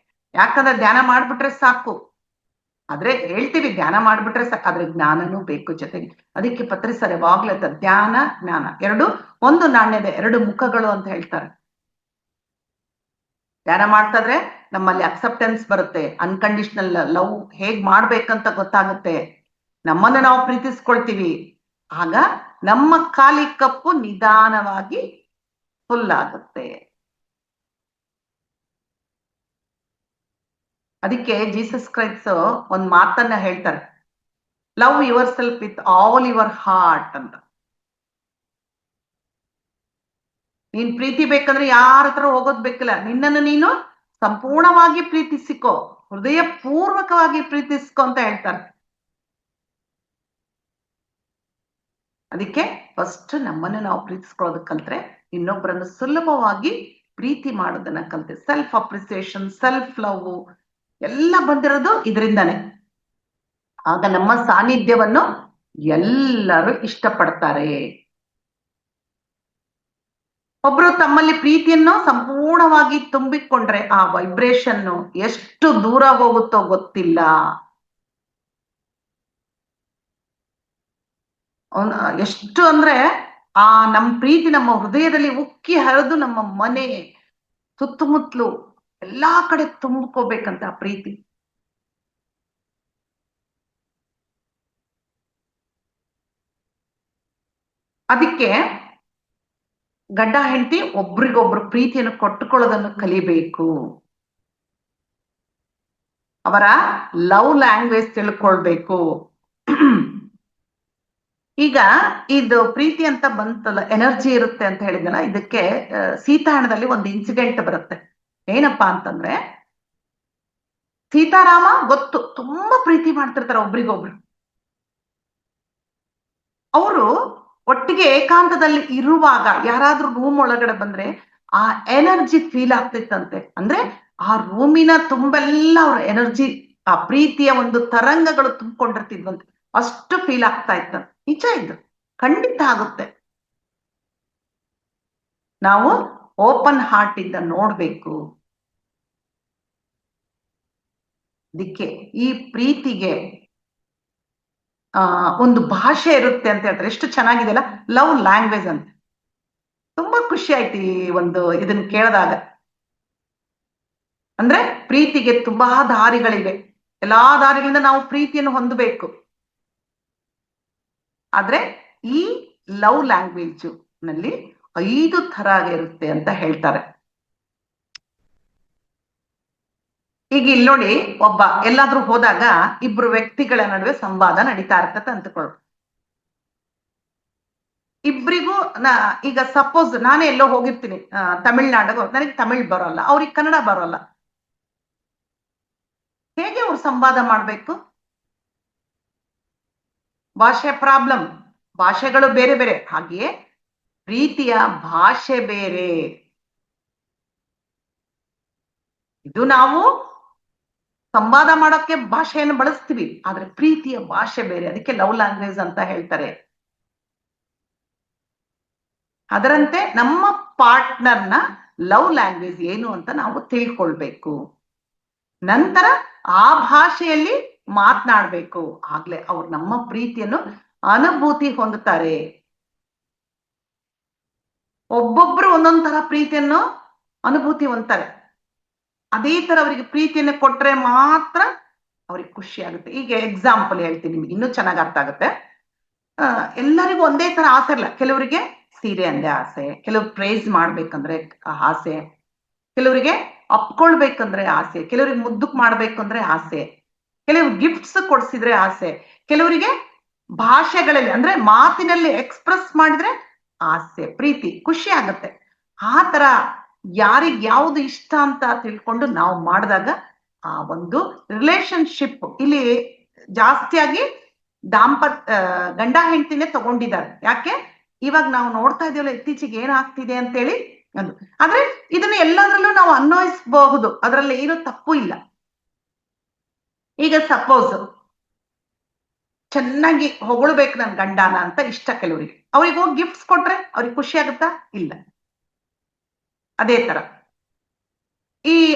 ಯಾಕಂದ್ರೆ ಧ್ಯಾನ ಮಾಡ್ಬಿಟ್ರೆ ಸಾಕು, ಆದ್ರೆ ಹೇಳ್ತೀವಿ ಧ್ಯಾನ ಮಾಡ್ಬಿಟ್ರೆ ಸಾಕು, ಆದ್ರೆ ಜ್ಞಾನನೂ ಬೇಕು ಜೊತೆಗೆ. ಅದಕ್ಕೆ ಪತ್ರಿಸರೆ ಯಾವಾಗ್ಲೂ ಧ್ಯಾನ ಜ್ಞಾನ ಎರಡು ಒಂದು ನಾಣ್ಯದ ಎರಡು ಮುಖಗಳು ಅಂತ ಹೇಳ್ತಾರೆ. ಧ್ಯಾನ ಮಾಡ್ತಾದ್ರೆ ನಮ್ಮಲ್ಲಿ ಅಕ್ಸೆಪ್ಟೆನ್ಸ್ ಬರುತ್ತೆ, ಅನ್ಕಂಡೀಷನಲ್ ಲವ್ ಹೇಗ್ ಮಾಡ್ಬೇಕಂತ ಗೊತ್ತಾಗುತ್ತೆ, ನಮ್ಮನ್ನ ನಾವು ಪ್ರೀತಿಸ್ಕೊಳ್ತೀವಿ. ಆಗ ನಮ್ಮ ಖಾಲಿ ಕಪ್ಪು ನಿಧಾನವಾಗಿ ಫುಲ್ ಆಗುತ್ತೆ. ಅದಕ್ಕೆ ಜೀಸಸ್ ಕ್ರೈಸ್ಟ್ ಒಂದ್ ಮಾತನ್ನ ಹೇಳ್ತಾರೆ, love your self with all your heart ಅಂತ. ನೀನ್ ಪ್ರೀತಿ ಬೇಕಂದ್ರೆ ಯಾರ ಹತ್ರ ಹೋಗೋದ್ ಬೇಕಿಲ್ಲ, ನಿನ್ನನ್ನು ನೀನು ಸಂಪೂರ್ಣವಾಗಿ ಪ್ರೀತಿಸಿಕೋ, ಹೃದಯ ಪೂರ್ವಕವಾಗಿ ಪ್ರೀತಿಸ್ಕೊ ಅಂತ ಹೇಳ್ತಾರೆ. ಅದಕ್ಕೆ ಫಸ್ಟ್ ನಮ್ಮನ್ನು ನಾವು ಪ್ರೀತಿಸ್ಕೊಳ್ಳೋದಕ್ಕೆ ಕಲ್ತ್ರೆ ಇನ್ನೊಬ್ಬರನ್ನು ಸುಲಭವಾಗಿ ಪ್ರೀತಿ ಮಾಡೋದನ್ನ ಕಲ್ತೆ. ಸೆಲ್ಫ್ ಅಪ್ರಿಸಿಯೇಷನ್, ಸೆಲ್ಫ್ ಲವ್ ಎಲ್ಲ ಬಂದಿರೋದು ಇದರಿಂದಾನೆ. ಆಗ ನಮ್ಮ ಸಾನ್ನಿಧ್ಯವನ್ನು ಎಲ್ಲರೂ ಇಷ್ಟಪಡ್ತಾರೆ. ಒಬ್ರು ತಮ್ಮಲ್ಲಿ ಪ್ರೀತಿಯನ್ನು ಸಂಪೂರ್ಣವಾಗಿ ತುಂಬಿಕೊಂಡ್ರೆ ಆ ವೈಬ್ರೇಷನ್ ಎಷ್ಟು ದೂರ ಹೋಗುತ್ತೋ ಗೊತ್ತಿಲ್ಲ. ಎಷ್ಟು ಅಂದ್ರೆ ಆ ನಮ್ಮ ಪ್ರೀತಿ ನಮ್ಮ ಹೃದಯದಲ್ಲಿ ಉಕ್ಕಿ ಹರಿದು ನಮ್ಮ ಮನೆ ಸುತ್ತಮುತ್ತಲು ಎಲ್ಲಾ ಕಡೆ ತುಂಬಿಕೋಬೇಕಂತ ಪ್ರೀತಿ. ಅದಕ್ಕೆ ಗಂಡ ಹೆಂಡತಿ ಒಬ್ರಿಗೊಬ್ರು ಪ್ರೀತಿಯನ್ನು ಕೊಟ್ಟುಕೊಳ್ಳೋದನ್ನು ಕಲಿಬೇಕು. ಅವರ ಲವ್ ಲ್ಯಾಂಗ್ವೇಜ್ ತಿಳ್ಕೊಳ್ಬೇಕು. ಈಗ ಇದು ಪ್ರೀತಿ ಅಂತ ಬಂತಲ್ಲ, ಎನರ್ಜಿ ಇರುತ್ತೆ ಅಂತ ಹೇಳಿದ್ನಲ್ಲ, ಇದಕ್ಕೆ ಸೀತಾಯಣದಲ್ಲಿ ಒಂದು ಇನ್ಸಿಡೆಂಟ್ ಬರುತ್ತೆ. ಏನಪ್ಪಾ ಅಂತಂದ್ರೆ, ಸೀತಾರಾಮ ಗೊತ್ತು ತುಂಬಾ ಪ್ರೀತಿ ಮಾಡ್ತಿರ್ತಾರೆ ಒಬ್ರಿಗೊಬ್ರು. ಅವರು ಒಟ್ಟಿಗೆ ಏಕಾಂತದಲ್ಲಿ ಇರುವಾಗ ಯಾರಾದ್ರೂ ರೂಮ್ ಒಳಗಡೆ ಬಂದ್ರೆ ಆ ಎನರ್ಜಿ ಫೀಲ್ ಆಗ್ತಿತ್ತಂತೆ. ಅಂದ್ರೆ ಆ ರೂಮಿನ ತುಂಬೆಲ್ಲ ಅವ್ರ ಎನರ್ಜಿ, ಆ ಪ್ರೀತಿಯ ಒಂದು ತರಂಗಗಳು ತುಂಬಿಕೊಂಡಿರ್ತಿದ್ವಂತೆ. ಅಷ್ಟು ಫೀಲ್ ಆಗ್ತಾ ಇತ್ತು. ನಿಜ ಇದು, ಖಂಡಿತ ಆಗುತ್ತೆ. ನಾವು ಓಪನ್ ಹಾರ್ಟ್ ಇಂದ ನೋಡ್ಬೇಕು. ಅದಕ್ಕೆ ಈ ಪ್ರೀತಿಗೆ ಒಂದು ಭಾಷೆ ಇರುತ್ತೆ ಅಂತ ಹೇಳ್ತಾರೆ. ಎಷ್ಟು ಚೆನ್ನಾಗಿದೆ ಅಲ್ಲ, ಲವ್ ಲ್ಯಾಂಗ್ವೇಜ್ ಅಂತ. ತುಂಬಾ ಖುಷಿ ಆಯ್ತು ಈ ಒಂದು ಇದನ್ನ ಕೇಳಿದಾಗ. ಅಂದ್ರೆ ಪ್ರೀತಿಗೆ ತುಂಬಾ ದಾರಿಗಳಿವೆ, ಎಲ್ಲಾ ದಾರಿಗಳಿಂದ ನಾವು ಪ್ರೀತಿಯನ್ನು ಹೊಂದಬೇಕು. ಆದ್ರೆ ಈ ಲವ್ ಲ್ಯಾಂಗ್ವೇಜ್ ನಲ್ಲಿ 5 ತರ ಇರುತ್ತೆ ಅಂತ ಹೇಳ್ತಾರೆ. ಈಗ ಇಲ್ಲಿ ನೋಡಿ, ಒಬ್ಬ ಎಲ್ಲಾದ್ರೂ ಹೋದಾಗ ಇಬ್ರು ವ್ಯಕ್ತಿಗಳ ನಡುವೆ ಸಂವಾದ ನಡೀತಾ ಇರ್ತದೆ ಅಂದ್ಕೊಳ್ಳಿ. ಇಬ್ರಿಗೂ ಈಗ ಸಪೋಸ್ ನಾನೇ ಎಲ್ಲೋ ಹೋಗಿರ್ತೀನಿ ತಮಿಳ್ನಾಡಿಗೂ, ನನಗೆ ತಮಿಳ್ ಬರೋಲ್ಲ, ಅವ್ರಿಗೆ ಕನ್ನಡ ಬರೋಲ್ಲ. ಹೇಗೆ ಅವ್ರು ಸಂವಾದ ಮಾಡ್ಬೇಕು? ಭಾಷೆ ಪ್ರಾಬ್ಲಮ್, ಭಾಷೆಗಳು ಬೇರೆ ಬೇರೆ. ಹಾಗೆಯೇ ಪ್ರೀತಿಯ ಭಾಷೆ ಬೇರೆ. ಇದು ನಾವು ಸಂವಾದ ಮಾಡೋಕೆ ಭಾಷೆಯನ್ನು ಬಳಸ್ತೀವಿ, ಆದ್ರೆ ಪ್ರೀತಿಯ ಭಾಷೆ ಬೇರೆ. ಅದಕ್ಕೆ ಲವ್ ಲ್ಯಾಂಗ್ವೇಜ್ ಅಂತ ಹೇಳ್ತಾರೆ. ಅದರಂತೆ ನಮ್ಮ ಪಾರ್ಟ್ನರ್ನ ಲವ್ ಲ್ಯಾಂಗ್ವೇಜ್ ಏನು ಅಂತ ನಾವು ತಿಳ್ಕೊಳ್ಬೇಕು. ನಂತರ ಆ ಭಾಷೆಯಲ್ಲಿ ಮಾತನಾಡ್ಬೇಕು. ಆಗ್ಲೇ ಅವ್ರು ನಮ್ಮ ಪ್ರೀತಿಯನ್ನು ಅನುಭೂತಿ ಹೊಂದುತ್ತಾರೆ. ಒಬ್ಬೊಬ್ರು ಒಂದೊಂದ್ ತರ ಪ್ರೀತಿಯನ್ನು ಅನುಭೂತಿ ಹೊಂದ್ತಾರೆ. ಅದೇ ತರ ಅವರಿಗೆ ಪ್ರೀತಿಯನ್ನು ಕೊಟ್ರೆ ಮಾತ್ರ ಅವ್ರಿಗೆ ಖುಷಿ ಆಗುತ್ತೆ. ಈಗ ಎಕ್ಸಾಂಪಲ್ ಹೇಳ್ತೀನಿ ನಿಮ್ಗೆ, ಇನ್ನೂ ಚೆನ್ನಾಗಿ ಅರ್ಥ ಆಗುತ್ತೆ. ಎಲ್ಲರಿಗೂ ಒಂದೇ ತರ ಆಸೆ ಇಲ್ಲ. ಕೆಲವರಿಗೆ ಸೀರೆ ಅಂದೇ ಆಸೆ, ಕೆಲವ್ರು ಪ್ರೈಸ್ ಮಾಡ್ಬೇಕಂದ್ರೆ ಆಸೆ, ಕೆಲವರಿಗೆ ಅಪ್ಕೊಳ್ಬೇಕಂದ್ರೆ ಆಸೆ, ಕೆಲವರಿಗೆ ಮುದ್ದಕ್ ಮಾಡ್ಬೇಕಂದ್ರೆ ಆಸೆ, ಕೆಲವ್ರು ಗಿಫ್ಟ್ಸ್ ಕೊಡ್ಸಿದ್ರೆ ಆಸೆ, ಕೆಲವರಿಗೆ ಭಾಷೆಗಳಲ್ಲಿ ಅಂದ್ರೆ ಮಾತಿನಲ್ಲಿ ಎಕ್ಸ್ಪ್ರೆಸ್ ಮಾಡಿದ್ರೆ ಆಸೆ, ಪ್ರೀತಿ, ಖುಷಿ ಆಗತ್ತೆ. ಆ ತರ ಯಾರಿಗ್ ಯಾವ್ದು ಇಷ್ಟ ಅಂತ ತಿಳ್ಕೊಂಡು ನಾವು ಮಾಡಿದಾಗ ಆ ಒಂದು ರಿಲೇಶನ್ಶಿಪ್ ಇಲ್ಲಿ ಜಾಸ್ತಿಯಾಗಿ ಗಂಡ ಹೆಂಡತಿನೇ ತಗೊಂಡಿದ್ದಾರೆ. ಯಾಕೆ ಇವಾಗ ನಾವು ನೋಡ್ತಾ ಇದೀವಲ್ಲ ಇತ್ತೀಚೆಗೆ ಏನಾಗ್ತಿದೆ ಅಂತೇಳಿ ಅದು. ಆದ್ರೆ ಇದನ್ನ ಎಲ್ಲದರಲ್ಲೂ ನಾವು ಅನ್ವಯಿಸಬಹುದು, ಅದರಲ್ಲಿ ಏನು ತಪ್ಪು ಇಲ್ಲ. ಈಗ ಸಪೋಸ್ ಚೆನ್ನಾಗಿ ಹೊಗಳ್ಬೇಕು ನನ್ ಗಂಡನ ಅಂತ ಇಷ್ಟ ಕೆಲವರಿಗೆ, ಅವ್ರಿಗೆ ಹೋಗಿ ಗಿಫ್ಟ್ಸ್ ಕೊಟ್ರೆ ಅವ್ರಿಗೆ ಖುಷಿ ಆಗುತ್ತಾ? ಇಲ್ಲ. ಅದೇ ತರ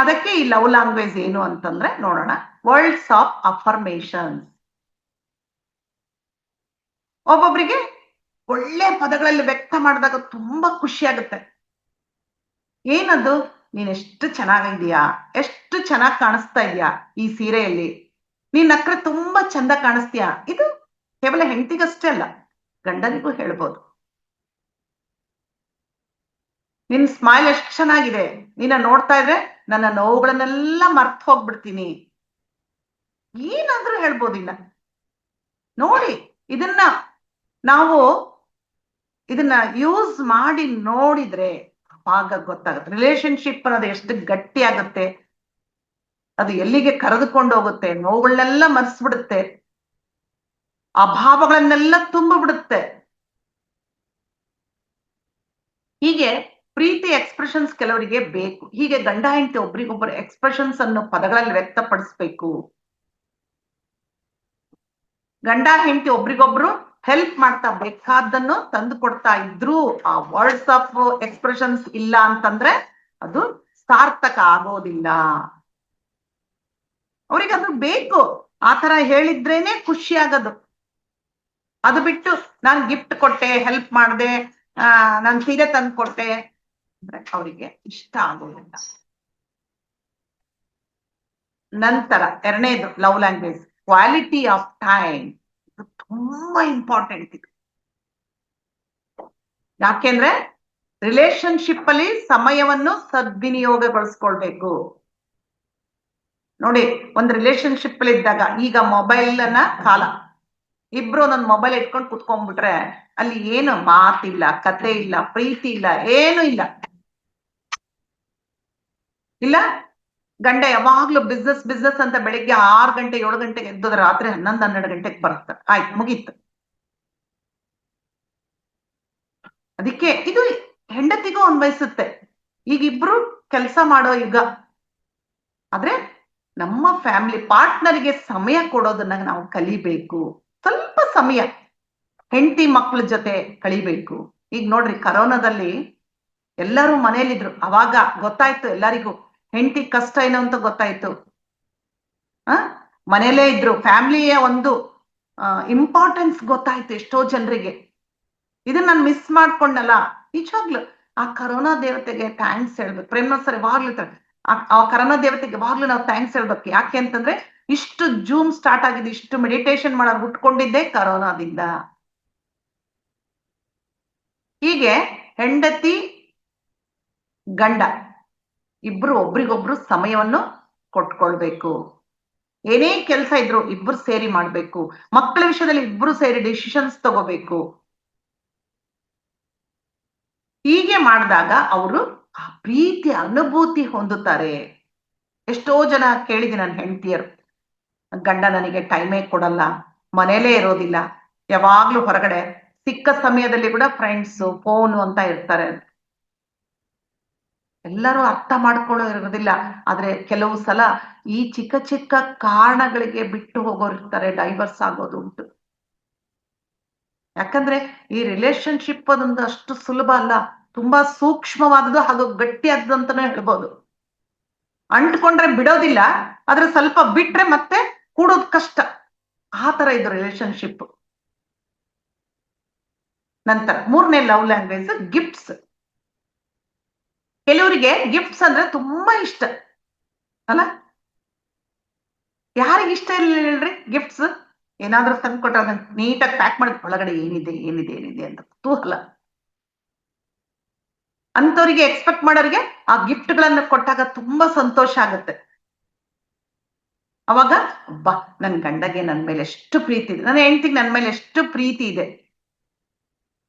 ಅದಕ್ಕೆ ಈ ಲವ್ ಲ್ಯಾಂಗ್ವೇಜ್ ಏನು ಅಂತಂದ್ರೆ ನೋಡೋಣ. Words of affirmations. ಒಬ್ಬೊಬ್ರಿಗೆ ಒಳ್ಳೆ ಪದಗಳಲ್ಲಿ ವ್ಯಕ್ತ ಮಾಡಿದಾಗ ತುಂಬಾ ಖುಷಿ ಆಗುತ್ತೆ. ಏನದು? ನೀನ್ ಎಷ್ಟು ಚೆನ್ನಾಗಿದ್ಯಾ, ಎಷ್ಟು ಚೆನ್ನಾಗಿ ಕಾಣಿಸ್ತಾ ಇದೀಯಾ ಈ ಸೀರೆಯಲ್ಲಿ, ನೀನ್ ನಕ್ರೆ ತುಂಬಾ ಚಂದ ಕಾಣಿಸ್ತೀಯಾ. ಇದು ಕೇವಲ ಹೆಂಡತಿಗಷ್ಟೇ ಅಲ್ಲ, ಗಂಡನಿಗೂ ಹೇಳ್ಬೋದು. ನಿನ್ ಸ್ಮೈಲ್ ಎಷ್ಟು ಚೆನ್ನಾಗಿದೆ, ನಿನ್ನ ನೋಡ್ತಾ ಇದ್ರೆ ನನ್ನ ನೋವುಗಳನ್ನೆಲ್ಲ ಮರ್ತು ಹೋಗ್ಬಿಡ್ತೀನಿ, ಏನಾದ್ರೂ ಹೇಳ್ಬೋದು. ಇಲ್ಲ ನೋಡಿ, ನಾವು ಇದನ್ನ ಯೂಸ್ ಮಾಡಿ ನೋಡಿದ್ರೆ ಆಗ ಗೊತ್ತಾಗುತ್ತೆ ರಿಲೇಶನ್ಶಿಪ್ ಅನ್ನೋದು ಎಷ್ಟು ಗಟ್ಟಿ ಆಗುತ್ತೆ, ಅದು ಎಲ್ಲಿಗೆ ಕರೆದುಕೊಂಡು ಹೋಗುತ್ತೆ, ನೋವುಗಳನ್ನೆಲ್ಲ ಮರ್ಸ್ಬಿಡುತ್ತೆ, ಅಭಾವಗಳನ್ನೆಲ್ಲ ತುಂಬಿಬಿಡುತ್ತೆ. ಹೀಗೆ ಪ್ರೀತಿ ಎಕ್ಸ್ಪ್ರೆಷನ್ಸ್ ಕೆಲವರಿಗೆ ಬೇಕು. ಹೀಗೆ ಗಂಡ ಹೆಂಡತಿ ಒಬ್ರಿಗೊಬ್ಬರು ಎಕ್ಸ್ಪ್ರೆಷನ್ಸ್ ಅನ್ನು ಪದಗಳಲ್ಲಿ ವ್ಯಕ್ತಪಡಿಸ್ಬೇಕು. ಗಂಡ ಹೆಂಡತಿ ಒಬ್ರಿಗೊಬ್ರು ಹೆಲ್ಪ್ ಮಾಡ್ತಾ ಬೇಕಾದನ್ನು ತಂದು ಕೊಡ್ತಾ ಇದ್ರು ಆ ವರ್ಡ್ಸ್ ಆಫ್ ಎಕ್ಸ್ಪ್ರೆಷನ್ಸ್ ಇಲ್ಲ ಅಂತಂದ್ರೆ ಅದು ಸಾರ್ಥಕ ಆಗೋದಿಲ್ಲ. ಅವ್ರಿಗೆ ಅದು ಬೇಕು, ಆತರ ಹೇಳಿದ್ರೇನೆ ಖುಷಿ ಆಗೋದು. ಅದು ಬಿಟ್ಟು ನಾನು ಗಿಫ್ಟ್ ಕೊಟ್ಟೆ, ಹೆಲ್ಪ್ ಮಾಡಿದೆ, ನಾನು ಸೀರೆ ತಂದು ಕೊಟ್ಟೆ ಅಂದ್ರೆ ಅವರಿಗೆ ಇಷ್ಟ ಆಗೋದಿಲ್ಲ. ನಂತರ ಎರಡನೇದು love language, quality of time. ತುಂಬಾ ಇಂಪಾರ್ಟೆಂಟ್ ಇದು. ಯಾಕೆಂದ್ರೆ ರಿಲೇಶನ್ಶಿಪ್ ಅಲ್ಲಿ ಸಮಯವನ್ನು ಸದ್ವಿನಿಯೋಗಗೊಳಿಸ್ಕೊಳ್ಬೇಕು. ನೋಡಿ, ಒಂದು ರಿಲೇಶನ್ಶಿಪ್ ಅಲ್ಲಿ ಇದ್ದಾಗ, ಈಗ ಮೊಬೈಲ್ ಅನ್ನ ಕಾಲ, ಇಬ್ರು ಒಂದೊಂದು ಮೊಬೈಲ್ ಇಟ್ಕೊಂಡು ಕುತ್ಕೊಂಡ್ಬಿಟ್ರೆ ಅಲ್ಲಿ ಏನು ಮಾತಿಲ್ಲ, ಕತೆ ಇಲ್ಲ, ಪ್ರೀತಿ ಇಲ್ಲ, ಏನು ಇಲ್ಲ. ಇಲ್ಲ, ಗಂಡ ಯಾವಾಗ್ಲೂ ಬಿಸ್ನೆಸ್ ಬಿಸ್ನೆಸ್ ಅಂತ ಬೆಳಿಗ್ಗೆ 6 ಗಂಟೆ 7 ಗಂಟೆಗೆ ಎದ್ದೋದ್ರೆ ರಾತ್ರಿ 11 12 ಗಂಟೆಗೆ ಬರುತ್ತೆ, ಆಯ್ತು ಮುಗೀತು. ಅದಕ್ಕೆ ಇದು ಹೆಂಡತಿಗೂ ಅನ್ವಯಿಸುತ್ತೆ. ಈಗ ಇಬ್ರು ಕೆಲಸ ಮಾಡೋ ಯುಗ. ಆದ್ರೆ ನಮ್ಮ ಫ್ಯಾಮಿಲಿ ಪಾರ್ಟ್ನರ್ಗೆ ಸಮಯ ಕೊಡೋದನ್ನ ನಾವು ಕಲಿಬೇಕು. ಸ್ವಲ್ಪ ಸಮಯ ಹೆಂಡತಿ ಮಕ್ಳ ಜೊತೆ ಕಳಿಬೇಕು. ಈಗ ನೋಡ್ರಿ, ಕರೋನಾದಲ್ಲಿ ಎಲ್ಲರೂ ಮನೇಲಿದ್ರು. ಅವಾಗ ಗೊತ್ತಾಯ್ತು ಎಲ್ಲರಿಗೂ ಹೆಂಡತಿ ಕಷ್ಟ ಏನು ಅಂತ ಗೊತ್ತಾಯ್ತು. ಮನೇಲೇ ಇದ್ರು. ಫ್ಯಾಮಿಲಿಯ ಒಂದು ಇಂಪಾರ್ಟೆನ್ಸ್ ಗೊತ್ತಾಯ್ತು ಎಷ್ಟೋ ಜನರಿಗೆ. ಇದನ್ನ ನಾನು ಮಿಸ್ ಮಾಡ್ಕೊಂಡಲ್ಲ. ನಿಜವಾಗ್ಲು ಆ ಕರೋನಾ ದೇವತೆಗೆ ಥ್ಯಾಂಕ್ಸ್ ಹೇಳ್ಬೇಕು. ಪ್ರೇಮ ಸರ್ ಯಾವಾಗ್ಲೂ ಆ ಕರೋನಾ ದೇವತೆಗೆ ಯಾವಾಗ್ಲೂ ನಾವು ಥ್ಯಾಂಕ್ಸ್ ಹೇಳ್ಬೇಕು. ಯಾಕೆ ಅಂತಂದ್ರೆ ಇಷ್ಟು ಜೂಮ್ ಸ್ಟಾರ್ಟ್ ಆಗಿದೆ, ಇಷ್ಟು ಮೆಡಿಟೇಷನ್ ಮಾಡೋರು ಹುಟ್ಕೊಂಡಿದ್ದೆ ಕರೋನಾದಿಂದ. ಹೀಗೆ ಹೆಂಡತಿ ಗಂಡ ಇಬ್ರು ಒಬ್ರಿಗೊಬ್ರು ಸಮಯವನ್ನು ಕೊಟ್ಕೊಳ್ಬೇಕು. ಏನೇ ಕೆಲಸ ಇದ್ರು ಇಬ್ರು ಸೇರಿ ಮಾಡ್ಬೇಕು. ಮಕ್ಕಳ ವಿಷಯದಲ್ಲಿ ಇಬ್ರು ಸೇರಿ ಡಿಸಿಷನ್ಸ್ ತಗೋಬೇಕು. ಹೀಗೆ ಮಾಡಿದಾಗ ಅವರು ಆ ಪ್ರೀತಿ ಅನುಭೂತಿ ಹೊಂದುತ್ತಾರೆ. ಎಷ್ಟೋ ಜನ ಕೇಳಿದೆ ನನ್ನ ಹೆಂಡತಿಯರು, ಗಂಡ ನನಗೆ ಟೈಮೇ ಕೊಡಲ್ಲ, ಮನೇಲೇ ಇರೋದಿಲ್ಲ, ಯಾವಾಗ್ಲೂ ಹೊರಗಡೆ, ಸಿಕ್ಕ ಸಮಯದಲ್ಲಿ ಕೂಡ ಫ್ರೆಂಡ್ಸು ಫೋನು ಅಂತ ಇರ್ತಾರೆ. ಎಲ್ಲರೂ ಅರ್ಥ ಮಾಡ್ಕೊಳ್ಳೋ ಇರೋದಿಲ್ಲ. ಆದ್ರೆ ಕೆಲವು ಸಲ ಈ ಚಿಕ್ಕ ಚಿಕ್ಕ ಕಾರಣಗಳಿಗೆ ಬಿಟ್ಟು ಹೋಗೋರು ಇರ್ತಾರೆ, ಡೈವರ್ಸ್ ಆಗೋದು ಉಂಟು. ಯಾಕಂದ್ರೆ ಈ ರಿಲೇಶನ್ಶಿಪ್ ಅದೊಂದು ಅಷ್ಟು ಸುಲಭ ಅಲ್ಲ, ತುಂಬಾ ಸೂಕ್ಷ್ಮವಾದದ್ದು ಹಾಗೂ ಗಟ್ಟಿಯಾದದ್ದು ಅಂತಾನೆ ಹೇಳ್ಬೋದು. ಅಂಟ್ಕೊಂಡ್ರೆ ಬಿಡೋದಿಲ್ಲ, ಆದ್ರೆ ಸ್ವಲ್ಪ ಬಿಟ್ರೆ ಮತ್ತೆ ಕೂಡೋದು ಕಷ್ಟ. ಆ ತರ ಇದು ರಿಲೇಶನ್ಶಿಪ್. ನಂತರ 3ನೇ ಲವ್ ಲ್ಯಾಂಗ್ವೇಜ್ ಗಿಫ್ಟ್ಸ್. ಕೆಲವರಿಗೆ ಗಿಫ್ಟ್ಸ್ ಅಂದ್ರೆ ತುಂಬಾ ಇಷ್ಟ ಅಲ್ಲ. ಯಾರಿಗೆ ಇಷ್ಟ ಇರಲಿಲ್ಲ ಹೇಳ್ರಿ ಗಿಫ್ಟ್ಸ್? ಏನಾದ್ರೂ ತಂದು ಕೊಟ್ಟ ನೀಟಾಗಿ ಪ್ಯಾಕ್ ಮಾಡಿ ಒಳಗಡೆ ಏನಿದೆ ಏನಿದೆ ಏನಿದೆ ಅಂತ ಕುತೂಹಲ. ಅಂತವರಿಗೆ ಎಕ್ಸ್ಪೆಕ್ಟ್ ಮಾಡೋರಿಗೆ ಆ ಗಿಫ್ಟ್ ಗಳನ್ನ ಕೊಟ್ಟಾಗ ತುಂಬಾ ಸಂತೋಷ ಆಗುತ್ತೆ. ಅವಾಗ ಬಾ, ನನ್ ಗಂಡಗೆ ನನ್ ಮೇಲೆ ಎಷ್ಟು ಪ್ರೀತಿ ಇದೆ, ನನ್ನ ಹೆಂಡತಿಗೆ ನನ್ ಮೇಲೆ ಎಷ್ಟು ಪ್ರೀತಿ ಇದೆ.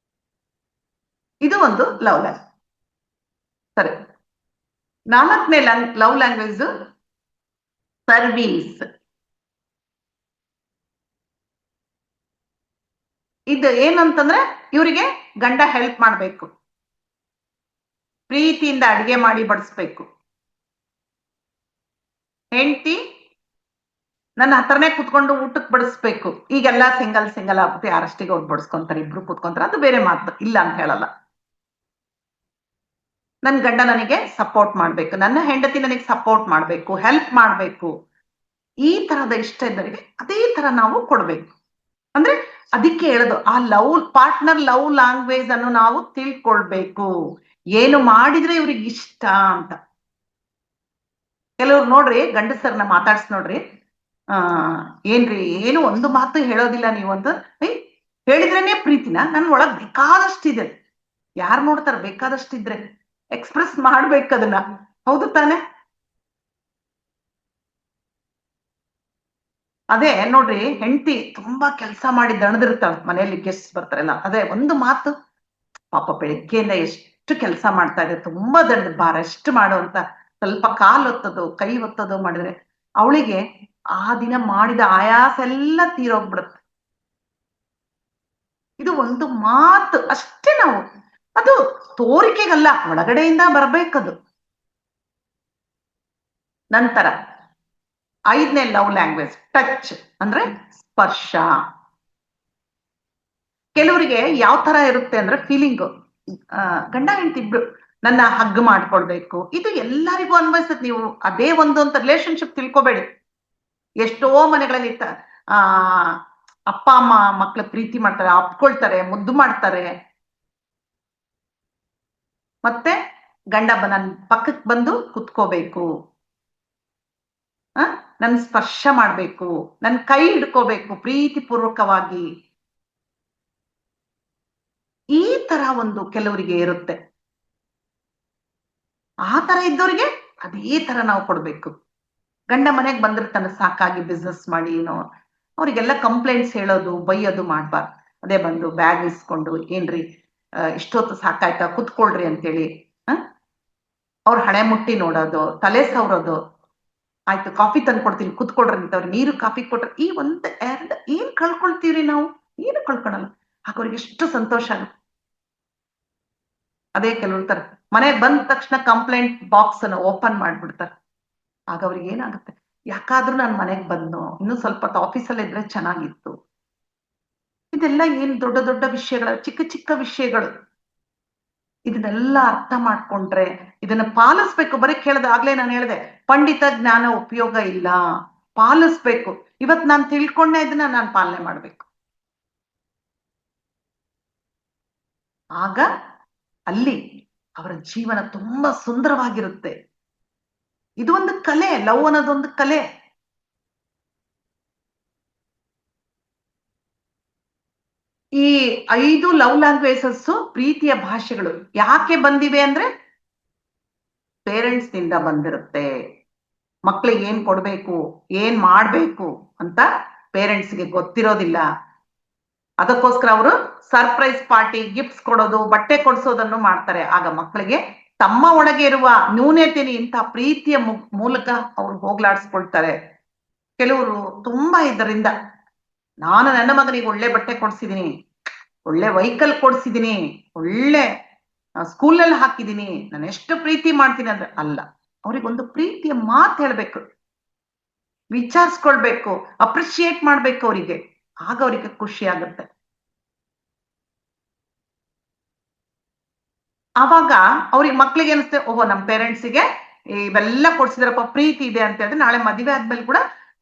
ಇದು ಒಂದು ಲವ್ ಲ್ಯಾಂಗ್ವೇಜ್. ಸರಿ, 4ನೇ ಲವ್ ಲ್ಯಾಂಗ್ವೇಜ್ ಸರ್ವೀಸ್. ಇದು ಏನಂತಂದ್ರೆ ಇವರಿಗೆ ಗಂಡ ಹೆಲ್ಪ್ ಮಾಡ್ಬೇಕು, ಪ್ರೀತಿಯಿಂದ ಅಡಿಗೆ ಮಾಡಿ ಬಡಿಸ್ಬೇಕು. ಹೆಂಡತಿ ನನ್ನ ಹತ್ರನೇ ಕುತ್ಕೊಂಡು ಊಟಕ್ಕೆ ಬಡಿಸ್ಬೇಕು. ಈಗೆಲ್ಲ ಸಿಂಗಲ್ ಆಗ್ಬಿಟ್ಟು ಯಾರಷ್ಟಿಗೆ ಅವ್ರು ಬಡಿಸ್ಕೊಂತಾರೆ, ಇಬ್ರು ಕೂತ್ಕೊಂತಾರೆ, ಅದು ಬೇರೆ ಮಾತು, ಇಲ್ಲ ಅಂತ ಹೇಳಲ್ಲ. ನನ್ ಗಂಡ ನನಗೆ ಸಪೋರ್ಟ್ ಮಾಡ್ಬೇಕು, ನನ್ನ ಹೆಂಡತಿ ನನಗೆ ಸಪೋರ್ಟ್ ಮಾಡ್ಬೇಕು, ಹೆಲ್ಪ್ ಮಾಡ್ಬೇಕು. ಈ ತರದ ಇಷ್ಟ ಇದ್ದವರಿಗೆ ಅದೇ ತರ ನಾವು ಕೊಡ್ಬೇಕು. ಅಂದ್ರೆ ಅದಕ್ಕೆ ಹೇಳೋದು, ಆ ಪಾರ್ಟ್ನರ್ ಲವ್ ಲ್ಯಾಂಗ್ವೇಜ್ ಅನ್ನು ನಾವು ತಿಳ್ಕೊಳ್ಬೇಕು. ಏನು ಮಾಡಿದ್ರೆ ಇವ್ರಿಗೆ ಇಷ್ಟ ಅಂತ. ಕೆಲವ್ರು ನೋಡ್ರಿ, ಗಂಡಸರನ್ನ ಮಾತಾಡ್ಸ್ ನೋಡ್ರಿ, ಏನ್ರಿ ಏನು ಒಂದು ಮಾತು ಹೇಳೋದಿಲ್ಲ ನೀವು ಅಂತ. ಹೇಳಿದ್ರೇನೆ ಪ್ರೀತಿನ? ನನ್ ಒಳಗ್ ಬೇಕಾದಷ್ಟಿದೆ. ಯಾರು ನೋಡ್ತಾರ? ಬೇಕಾದಷ್ಟಿದ್ರೆ ಎಕ್ಸ್ಪ್ರೆಸ್ ಮಾಡ್ಬೇಕದನ್ನ, ಹೌದು ತಾನೆ? ಅದೇ ನೋಡ್ರಿ, ಹೆಂಡತಿ ತುಂಬಾ ಕೆಲಸ ಮಾಡಿ ದಣದಿರ್ತಾಳ, ಮನೆಯಲ್ಲಿ ಗೆಸ್ಟ್ ಬರ್ತಾರಲ್ಲ, ಅದೇ ಒಂದು ಮಾತು, ಪಾಪ ಬೆಳಗ್ಗೆಯಿಂದ ಎಷ್ಟು ಕೆಲಸ ಮಾಡ್ತಾ ಇದೆ, ತುಂಬಾ ದಣದ ಭಾರ ಎಷ್ಟು ಮಾಡು ಅಂತ ಸ್ವಲ್ಪ ಕಾಲು ಒತ್ತದು ಕೈ ಒತ್ತದು ಮಾಡಿದ್ರೆ ಅವಳಿಗೆ ಆ ದಿನ ಮಾಡಿದ ಆಯಾಸ ಎಲ್ಲ ತೀರೋಗ್ಬಿಡುತ್ತೆ. ಇದು ಒಂದು ಮಾತು ಅಷ್ಟೇ. ನಾವು ಅದು ತೋರಿಕೆಗಲ್ಲ, ಒಳಗಡೆಯಿಂದ ಬರ್ಬೇಕದು. ನಂತರ 5ನೇ ಲವ್ ಲ್ಯಾಂಗ್ವೇಜ್ ಟಚ್, ಅಂದ್ರೆ ಸ್ಪರ್ಶ. ಕೆಲವರಿಗೆ ಯಾವ ತರ ಇರುತ್ತೆ ಅಂದ್ರೆ ಫೀಲಿಂಗ್, ಗಂಡ ಹೆಂಡತಿ ಇಬ್ರು ನನ್ನ ಹಗ್ ಮಾಡ್ಕೊಳ್ಬೇಕು, ಇದು ಎಲ್ಲರಿಗೂ ಅನ್ವಯಿಸುತ್ತೆ. ನೀವು ಅದೇ ಒಂದು ಅಂತ ರಿಲೇಶನ್ಶಿಪ್ ತಿಳ್ಕೊಬೇಡಿ. ಎಷ್ಟೋ ಮನೆಗಳಲ್ಲಿ ಅಪ್ಪ ಅಮ್ಮ ಮಕ್ಳ ಪ್ರೀತಿ ಮಾಡ್ತಾರೆ, ಅಪ್ಕೊಳ್ತಾರೆ, ಮುದ್ದು ಮಾಡ್ತಾರೆ, ಮತ್ತೆ ಗಂಡ ನನ್ ಪಕ್ಕಕ್ಕೆ ಬಂದು ಕುತ್ಕೋಬೇಕು, ನನ್ ಸ್ಪರ್ಶ ಮಾಡ್ಬೇಕು, ನನ್ ಕೈ ಹಿಡ್ಕೋಬೇಕು ಪ್ರೀತಿ ಪೂರ್ವಕವಾಗಿ. ಈ ತರ ಒಂದು ಕೆಲವರಿಗೆ ಇರುತ್ತೆ. ಆ ತರ ಇದ್ದವರಿಗೆ ಅದೇ ತರ ನಾವು ಕೊಡ್ಬೇಕು. ಗಂಡ ಮನೆಗೆ ಬಂದಿರ್ತಾನೆ ಸಾಕಾಗಿ ಬಿಸ್ನೆಸ್ ಮಾಡಿ, ಏನೋ ಅವ್ರಿಗೆಲ್ಲ ಕಂಪ್ಲೇಂಟ್ಸ್ ಹೇಳೋದು ಬೈಯೋದು ಮಾಡ್ಬಾರ್ದು. ಅದೇ ಬಂದು ಬ್ಯಾಗ್ ಇಸ್ಕೊಂಡು, ಏನ್ರಿ ಇಷ್ಟೊತ್ತು ಸಾಕಾಯ್ತಾ ಕುತ್ಕೊಳ್ರಿ ಅಂತೇಳಿ ಅವ್ರ ಹಣೆ ಮುಟ್ಟಿ ನೋಡೋದು, ತಲೆ ಸವರೋದು, ಆಯ್ತು ಕಾಫಿ ತಂದು ಕೊಡ್ತೀನಿ ಕುತ್ಕೊಳ್ರಿ ಅಂತವ್ರು ನೀರು ಕಾಫಿ ಕೊಟ್ರೆ ಈ ಒಂದ್ ಎರಡ್ ಏನ್ ಕಳ್ಕೊಳ್ತೀವ್ರಿ ನಾವು? ಏನು ಕಳ್ಕೊಳಲ್ಲ. ಆಗ ಅವ್ರಿಗೆ ಎಷ್ಟು ಸಂತೋಷ ಆಗುತ್ತೆ. ಅದೇ ಕೆಲವ್ರು ಇರ್ತಾರೆ, ಮನೆಗೆ ಬಂದ ತಕ್ಷಣ ಕಂಪ್ಲೇಂಟ್ ಬಾಕ್ಸ್ ಅನ್ನು ಓಪನ್ ಮಾಡ್ಬಿಡ್ತಾರೆ. ಆಗ ಅವ್ರಿಗೆ ಏನಾಗುತ್ತೆ, ಯಾಕಾದ್ರೂ ನಾನು ಮನೆಗೆ ಬಂದು ಇನ್ನೂ ಸ್ವಲ್ಪ ಹೊತ್ತು ಆಫೀಸಲ್ಲಿ ಇದ್ರೆ ಚೆನ್ನಾಗಿತ್ತು. ಇದೆಲ್ಲ ಏನ್ ದೊಡ್ಡ ದೊಡ್ಡ ವಿಷಯಗಳ, ಚಿಕ್ಕ ಚಿಕ್ಕ ವಿಷಯಗಳು. ಇದನ್ನೆಲ್ಲ ಅರ್ಥ ಮಾಡ್ಕೊಂಡ್ರೆ ಇದನ್ನ ಪಾಲಿಸ್ಬೇಕು. ಬರೀ ಆಗ್ಲೇ ನಾನು ಹೇಳಿದೆ, ಪಂಡಿತ ಜ್ಞಾನ ಉಪಯೋಗ ಇಲ್ಲ, ಪಾಲಿಸ್ಬೇಕು. ಇವತ್ ನಾನು ತಿಳ್ಕೊಂಡೆ ಇದನ್ನ ನಾನು ಪಾಲನೆ ಮಾಡ್ಬೇಕು. ಆಗ ಅಲ್ಲಿ ಅವರ ಜೀವನ ತುಂಬಾ ಸುಂದರವಾಗಿರುತ್ತೆ. ಇದು ಒಂದು ಕಲೆ, ಲವ್ ಅನ್ನೋದೊಂದು ಕಲೆ. ಈ 5 ಲವ್ ಲ್ಯಾಂಗ್ವೇಜಸ್ ಪ್ರೀತಿಯ ಭಾಷೆಗಳು ಯಾಕೆ ಬಂದಿವೆ ಅಂದ್ರೆ ಪೇರೆಂಟ್ಸ್ ನಿಂದ ಬಂದಿರುತ್ತೆ. ಮಕ್ಳಿಗೆ ಏನ್ ಕೊಡ್ಬೇಕು, ಏನ್ ಮಾಡ್ಬೇಕು ಅಂತ ಪೇರೆಂಟ್ಸ್ಗೆ ಗೊತ್ತಿರೋದಿಲ್ಲ. ಅದಕ್ಕೋಸ್ಕರ ಅವರು ಸರ್ಪ್ರೈಸ್ ಪಾರ್ಟಿ, ಗಿಫ್ಟ್ಸ್ ಕೊಡೋದು, ಬಟ್ಟೆ ಕೊಡಿಸೋದನ್ನು ಮಾಡ್ತಾರೆ. ಆಗ ಮಕ್ಕಳಿಗೆ ತಮ್ಮ ಒಳಗೆ ಇರುವ ನ್ಯೂನತೆని ಇಂಥ ಪ್ರೀತಿಯ ಮೂಲಕ ಅವ್ರು ಹೋಗ್ಲಾಡಿಸ್ಕೊಳ್ತಾರೆ. ಕೆಲವರು ತುಂಬಾ ಇದರಿಂದ, ನಾನು ನನ್ನ ಮಗನಿಗೆ ಒಳ್ಳೆ ಬಟ್ಟೆ ಕೊಡ್ಸಿದೀನಿ, ಒಳ್ಳೆ ವೆಹಿಕಲ್ ಕೊಡ್ಸಿದೀನಿ, ಒಳ್ಳೆ ಸ್ಕೂಲಲ್ಲಿ ಹಾಕಿದೀನಿ, ನಾನು ಎಷ್ಟು ಪ್ರೀತಿ ಮಾಡ್ತೀನಿ ಅಂದ್ರೆ ಅಲ್ಲ. ಅವ್ರಿಗೊಂದು ಪ್ರೀತಿಯ ಮಾತು ಹೇಳ್ಬೇಕು, ವಿಚಾರಿಸ್ಕೊಳ್ಬೇಕು, ಅಪ್ರಿಶಿಯೇಟ್ ಮಾಡ್ಬೇಕು ಅವರಿಗೆ. ಆಗ ಅವರಿಗೆ ಖುಷಿ ಆಗುತ್ತೆ. ಆವಾಗ ಅವ್ರಿಗೆ ಮಕ್ಳಿಗೆ ಅನಿಸುತ್ತೆ, ಓಹೋ ನಮ್ಮ ಪೇರೆಂಟ್ಸಿಗೆ ಇವೆಲ್ಲ ಕೊಡ್ಸಿದ್ರಪ್ಪ, ಪ್ರೀತಿ ಇದೆ ಅಂತ ಹೇಳಿದ್ರೆ ನಾಳೆ ಮದುವೆ ಆದ್ಮೇಲೆ ಕೂಡ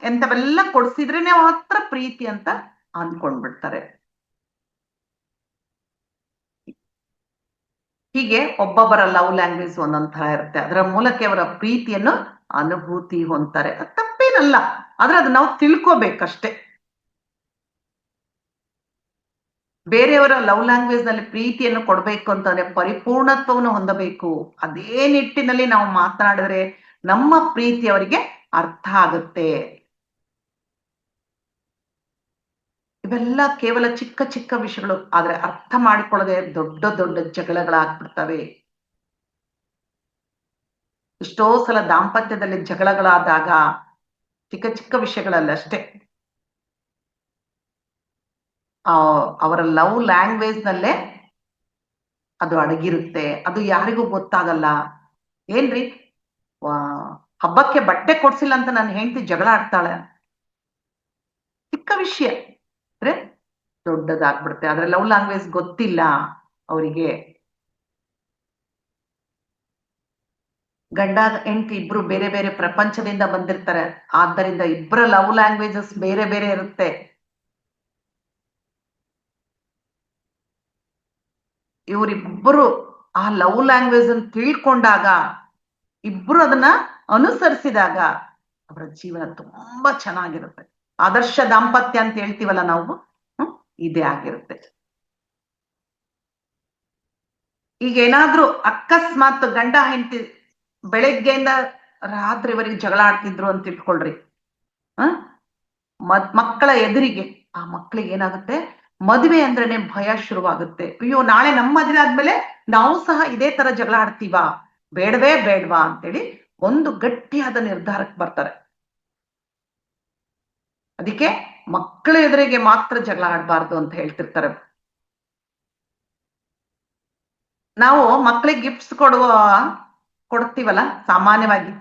ಎಂತವೆಲ್ಲ ಕೊಡ್ಸಿದ್ರೇನೆ ಮಾತ್ರ ಪ್ರೀತಿ ಅಂತ ಅಂದ್ಕೊಂಡ್ಬಿಡ್ತಾರೆ. ಹೀಗೆ ಒಬ್ಬೊಬ್ಬರ ಲವ್ ಲ್ಯಾಂಗ್ವೇಜ್ ಒಂದೊಂದ್ ತರ ಇರುತ್ತೆ. ಅದರ ಮೂಲಕ ಅವರ ಪ್ರೀತಿಯನ್ನು ಅನುಭೂತಿ ಹೊಂದ್ತಾರೆ. ತಪ್ಪೇನಲ್ಲ, ಆದ್ರೆ ಅದು ನಾವು ತಿಳ್ಕೋಬೇಕಷ್ಟೆ. ಬೇರೆಯವರ ಲವ್ ಲ್ಯಾಂಗ್ವೇಜ್ ನಲ್ಲಿ ಪ್ರೀತಿಯನ್ನು ಕೊಡ್ಬೇಕು ಅಂತಂದ್ರೆ ಪರಿಪೂರ್ಣತ್ವವನ್ನು ಹೊಂದಬೇಕು. ಅದೇ ನಿಟ್ಟಿನಲ್ಲಿ ನಾವು ಮಾತನಾಡಿದ್ರೆ ನಮ್ಮ ಪ್ರೀತಿ ಅವರಿಗೆ ಅರ್ಥ ಆಗುತ್ತೆ. ಇವೆಲ್ಲ ಕೇವಲ ಚಿಕ್ಕ ಚಿಕ್ಕ ವಿಷಯಗಳು, ಆದ್ರೆ ಅರ್ಥ ಮಾಡಿಕೊಳ್ಳದೆ ದೊಡ್ಡ ದೊಡ್ಡ ಜಗಳಗಳಾಗ್ಬಿಡ್ತವೆ. ಎಷ್ಟೋ ಸಲ ದಾಂಪತ್ಯದಲ್ಲಿ ಜಗಳಗಳಾದಾಗ ಚಿಕ್ಕ ಚಿಕ್ಕ ವಿಷಯಗಳಲ್ಲಷ್ಟೇ, ಅವರ ಲವ್ ಲ್ಯಾಂಗ್ವೇಜ್ ನಲ್ಲೇ ಅದು ಅಡಗಿರುತ್ತೆ. ಅದು ಯಾರಿಗೂ ಗೊತ್ತಾಗಲ್ಲ. ಏನ್ರಿ ಹಬ್ಬಕ್ಕೆ ಬಟ್ಟೆ ಕೊಡ್ಸಿಲ್ಲ ಅಂತ ನನ್ನ ಹೆಂಡತಿ ಜಗಳ ಆಡ್ತಾಳೆ, ಚಿಕ್ಕ ವಿಷಯ ಅಂದ್ರೆ ದೊಡ್ಡದಾಗ್ಬಿಡುತ್ತೆ. ಆದ್ರೆ ಲವ್ ಲ್ಯಾಂಗ್ವೇಜ್ ಗೊತ್ತಿಲ್ಲ ಅವರಿಗೆ. ಗಂಡ ಹೆಂಡತಿ ಇಬ್ರು ಬೇರೆ ಬೇರೆ ಪ್ರಪಂಚದಿಂದ ಬಂದಿರ್ತಾರೆ, ಆದ್ದರಿಂದ ಇಬ್ಬರ ಲವ್ ಲ್ಯಾಂಗ್ವೇಜಸ್ ಬೇರೆ ಬೇರೆ ಇರುತ್ತೆ. ಇವರಿಬ್ಬರು ಆ ಲವ್ ಲ್ಯಾಂಗ್ವೇಜ್ ಅನ್ನು ತಿಳ್ಕೊಂಡಾಗ, ಇಬ್ರು ಅದನ್ನ ಅನುಸರಿಸಿದಾಗ ಅವರ ಜೀವನ ತುಂಬಾ ಚೆನ್ನಾಗಿರುತ್ತೆ. ಆದರ್ಶ ದಾಂಪತ್ಯ ಅಂತ ಹೇಳ್ತೀವಲ್ಲ ನಾವು, ಇದೇ ಆಗಿರುತ್ತೆ. ಈಗ ಏನಾದ್ರೂ ಅಕಸ್ಮಾತ್ ಗಂಡ ಹೆಂಡತಿ ಬೆಳಗ್ಗೆಯಿಂದ ರಾತ್ರಿವರೆಗೆ ಜಗಳ ಆಡ್ತಿದ್ರು ಅಂತ ತಿಳ್ಕೊಳ್ರಿ, ಮಕ್ಕಳ ಎದುರಿಗೆ ಆ ಮಕ್ಕಳಿಗೆ ಏನಾಗುತ್ತೆ, ಮದುವೆ ಅಂದ್ರೇನೆ ಭಯ ಶುರುವಾಗುತ್ತೆ. ಅಯ್ಯೋ ನಾಳೆ ನಮ್ಮ ಮದುವೆ ಆದ್ಮೇಲೆ ನಾವು ಸಹ ಇದೇ ತರ ಜಗಳ ಆಡ್ತೀವಾ, ಬೇಡವೇ ಬೇಡ್ವಾ ಅಂತೇಳಿ ಒಂದು ಗಟ್ಟಿಯಾದ ನಿರ್ಧಾರಕ್ಕೆ ಬರ್ತಾರೆ. ಅದಕ್ಕೆ ಮಕ್ಕಳ ಎದುರಿಗೆ ಮಾತ್ರ ಜಗಳ ಆಡಬಾರ್ದು ಅಂತ ಹೇಳ್ತಿರ್ತಾರೆ. ನಾವು ಮಕ್ಕಳಿಗೆ ಗಿಫ್ಟ್ಸ್ ಕೊಡ್ತೀವಲ್ಲ, ಸಾಮಾನ್ಯವಾಗಿ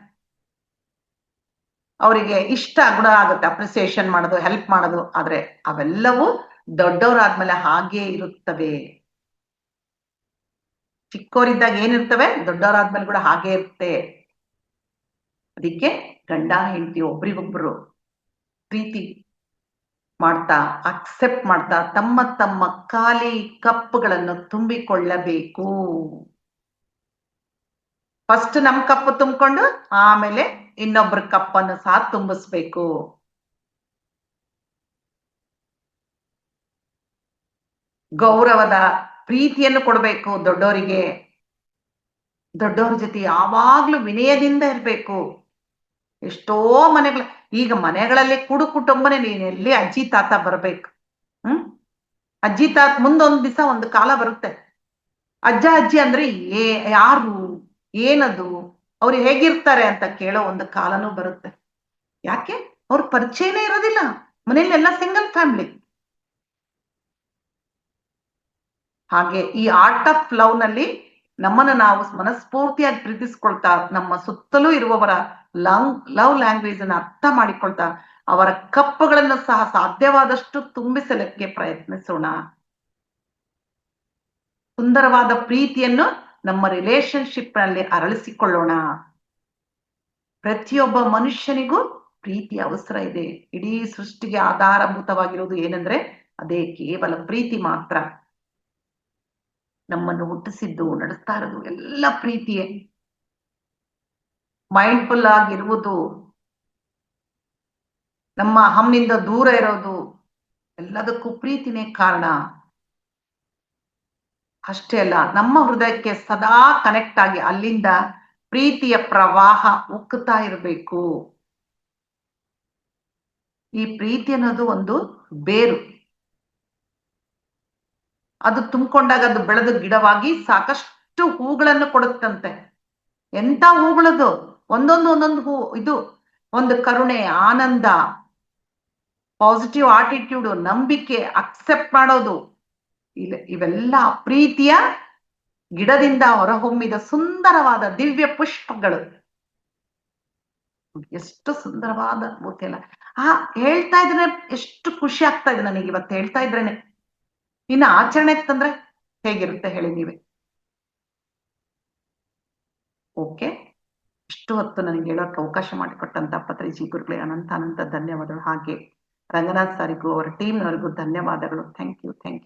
ಅವರಿಗೆ ಇಷ್ಟ ಕೂಡ ಆಗುತ್ತೆ, ಅಪ್ರಿಸಿಯೇಷನ್ ಮಾಡೋದು, ಹೆಲ್ಪ್ ಮಾಡೋದು. ಆದ್ರೆ ಅವೆಲ್ಲವೂ ದೊಡ್ಡವರಾದ್ಮೇಲೆ ಹಾಗೆ ಇರುತ್ತವೆ. ಚಿಕ್ಕವರಿದ್ದಾಗ ಏನಿರ್ತವೆ ದೊಡ್ಡವರಾದ್ಮೇಲೆ ಕೂಡ ಹಾಗೆ ಇರುತ್ತೆ. ಅದಕ್ಕೆ ಗಂಡ ಹೆಂಡತಿ ಒಬ್ರಿಗೊಬ್ರು ಪ್ರೀತಿ ಮಾಡ್ತಾ, ಅಕ್ಸೆಪ್ಟ್ ಮಾಡ್ತಾ ತಮ್ಮ ತಮ್ಮ ಖಾಲಿ ಕಪ್ಪುಗಳನ್ನು ತುಂಬಿಕೊಳ್ಳಬೇಕು. ಫಸ್ಟ್ ನಮ್ ಕಪ್ಪು ತುಂಬಿಕೊಂಡು ಆಮೇಲೆ ಇನ್ನೊಬ್ಬರ ಕಪ್ಪನ್ನು ಸಹ ತುಂಬಿಸ್ಬೇಕು. ಗೌರವದ ಪ್ರೀತಿಯನ್ನು ಕೊಡಬೇಕು ದೊಡ್ಡವರಿಗೆ. ದೊಡ್ಡವ್ರ ಜೊತೆ ಯಾವಾಗ್ಲೂ ವಿನಯದಿಂದ ಇರ್ಬೇಕು. ಎಷ್ಟೋ ಮನೆಗಳ, ಈಗ ಮನೆಗಳಲ್ಲಿ ಕುಟುಂಬನೇ, ನೀನ್ ಎಲ್ಲಿ ಅಜ್ಜಿ ತಾತ ಬರ್ಬೇಕು. ಅಜ್ಜಿ ತಾತ ಮುಂದೊಂದ್ ದಿವಸ ಒಂದು ಕಾಲ ಬರುತ್ತೆ, ಅಜ್ಜ ಅಜ್ಜಿ ಅಂದ್ರೆ ಯಾರು, ಏನದು, ಅವ್ರು ಹೇಗಿರ್ತಾರೆ ಅಂತ ಕೇಳೋ ಒಂದು ಕಾಲನೂ ಬರುತ್ತೆ. ಯಾಕೆ ಅವ್ರ ಪರಿಚಯನೇ ಇರೋದಿಲ್ಲ, ಮನೆಯಲ್ಲೆಲ್ಲ ಸಿಂಗಲ್ ಫ್ಯಾಮಿಲಿ. ಹಾಗೆ ಈ ಆರ್ಟ್ ಆಫ್ ಲವ್ ನಲ್ಲಿ ನಮ್ಮನ್ನ ನಾವು ಮನಸ್ಫೂರ್ತಿಯಾಗಿ ಪ್ರೀತಿಸ್ಕೊಳ್ತಾ ನಮ್ಮ ಸುತ್ತಲೂ ಇರುವವರ ಲವ್ ಲ್ಯಾಂಗ್ವೇಜ್ ಅನ್ನ ಅರ್ಥ ಮಾಡಿಕೊಳ್ತಾ ಅವರ ಕಪ್ಪುಗಳನ್ನು ಸಹ ಸಾಧ್ಯವಾದಷ್ಟು ತುಂಬಿಸಲಿಕ್ಕೆ ಪ್ರಯತ್ನಿಸೋಣ. ಸುಂದರವಾದ ಪ್ರೀತಿಯನ್ನು ನಮ್ಮ ರಿಲೇಶನ್ಶಿಪ್ ನಲ್ಲಿ ಅರಳಿಸಿಕೊಳ್ಳೋಣ. ಪ್ರತಿಯೊಬ್ಬ ಮನುಷ್ಯನಿಗೂ ಪ್ರೀತಿಯ ಅವಸರ ಇದೆ. ಇಡೀ ಸೃಷ್ಟಿಗೆ ಆಧಾರಭೂತವಾಗಿರುವುದು ಏನಂದ್ರೆ ಅದೇ ಕೇವಲ ಪ್ರೀತಿ ಮಾತ್ರ. ನಮ್ಮನ್ನು ಹುಟ್ಟಿಸಿದ್ದು ನಡೆಸ್ತಾ ಇರೋದು ಎಲ್ಲ ಪ್ರೀತಿಯೇ. ಮೈಂಡ್ಫುಲ್ ಆಗಿರುವುದು, ನಮ್ಮ ಅಹಂನಿಂದ ದೂರ ಇರೋದು ಎಲ್ಲದಕ್ಕೂ ಪ್ರೀತಿನೇ ಕಾರಣ. ಅಷ್ಟೇ ಅಲ್ಲ, ನಮ್ಮ ಹೃದಯಕ್ಕೆ ಸದಾ ಕನೆಕ್ಟ್ ಆಗಿ ಅಲ್ಲಿಂದ ಪ್ರೀತಿಯ ಪ್ರವಾಹ ಉಕ್ಕುತ್ತಾ ಇರಬೇಕು. ಈ ಪ್ರೀತಿ ಅನ್ನೋದು ಒಂದು ಬೇರು. ಅದು ತುಂಬಿಕೊಂಡಾಗ ಅದು ಬೆಳೆದು ಗಿಡವಾಗಿ ಸಾಕಷ್ಟು ಹೂಗಳನ್ನು ಕೊಡುತ್ತಂತೆ. ಎಂತ ಹೂಗಳದು! ಒಂದೊಂದು ಹೂ. ಇದು ಒಂದು ಕರುಣೆ, ಆನಂದ, ಪಾಸಿಟಿವ್ ಆಟಿಟ್ಯೂಡ್, ನಂಬಿಕೆ, ಅಕ್ಸೆಪ್ಟ್ ಮಾಡೋದು, ಇವೆಲ್ಲ ಪ್ರೀತಿಯ ಗಿಡದಿಂದ ಹೊರಹೊಮ್ಮಿದ ಸುಂದರವಾದ ದಿವ್ಯ ಪುಷ್ಪಗಳು. ಎಷ್ಟು ಸುಂದರವಾದ ಮೂರ್ತಿ ಅಲ್ಲ. ಹೇಳ್ತಾ ಇದ್ರೆ ಎಷ್ಟು ಖುಷಿ ಆಗ್ತಾ ಇದೆ ನನಗೆ ಇವತ್ತು ಹೇಳ್ತಾ ಇದ್ರೇನೆ. ಇನ್ನು ಆಚರಣೆ ತಂದ್ರೆ ಹೇಗಿರುತ್ತೆ ಹೇಳಿ ನೀವೇ. ಓಕೆ, ಇಷ್ಟು ಹೊತ್ತು ನನಗೆ ಹೇಳೋಕೆ ಅವಕಾಶ ಮಾಡಿಕೊಟ್ಟಂತ ಪತ್ರಿಜಿ ಗುರುಗಳೇ ಅನಂತ ಧನ್ಯವಾದಗಳು. ಹಾಗೆ ರಂಗನಾಥ್ ಸಾರಿಗೂ ಅವರ ಟೀಮ್ನವರಿಗೂ ಧನ್ಯವಾದಗಳು. Thank you.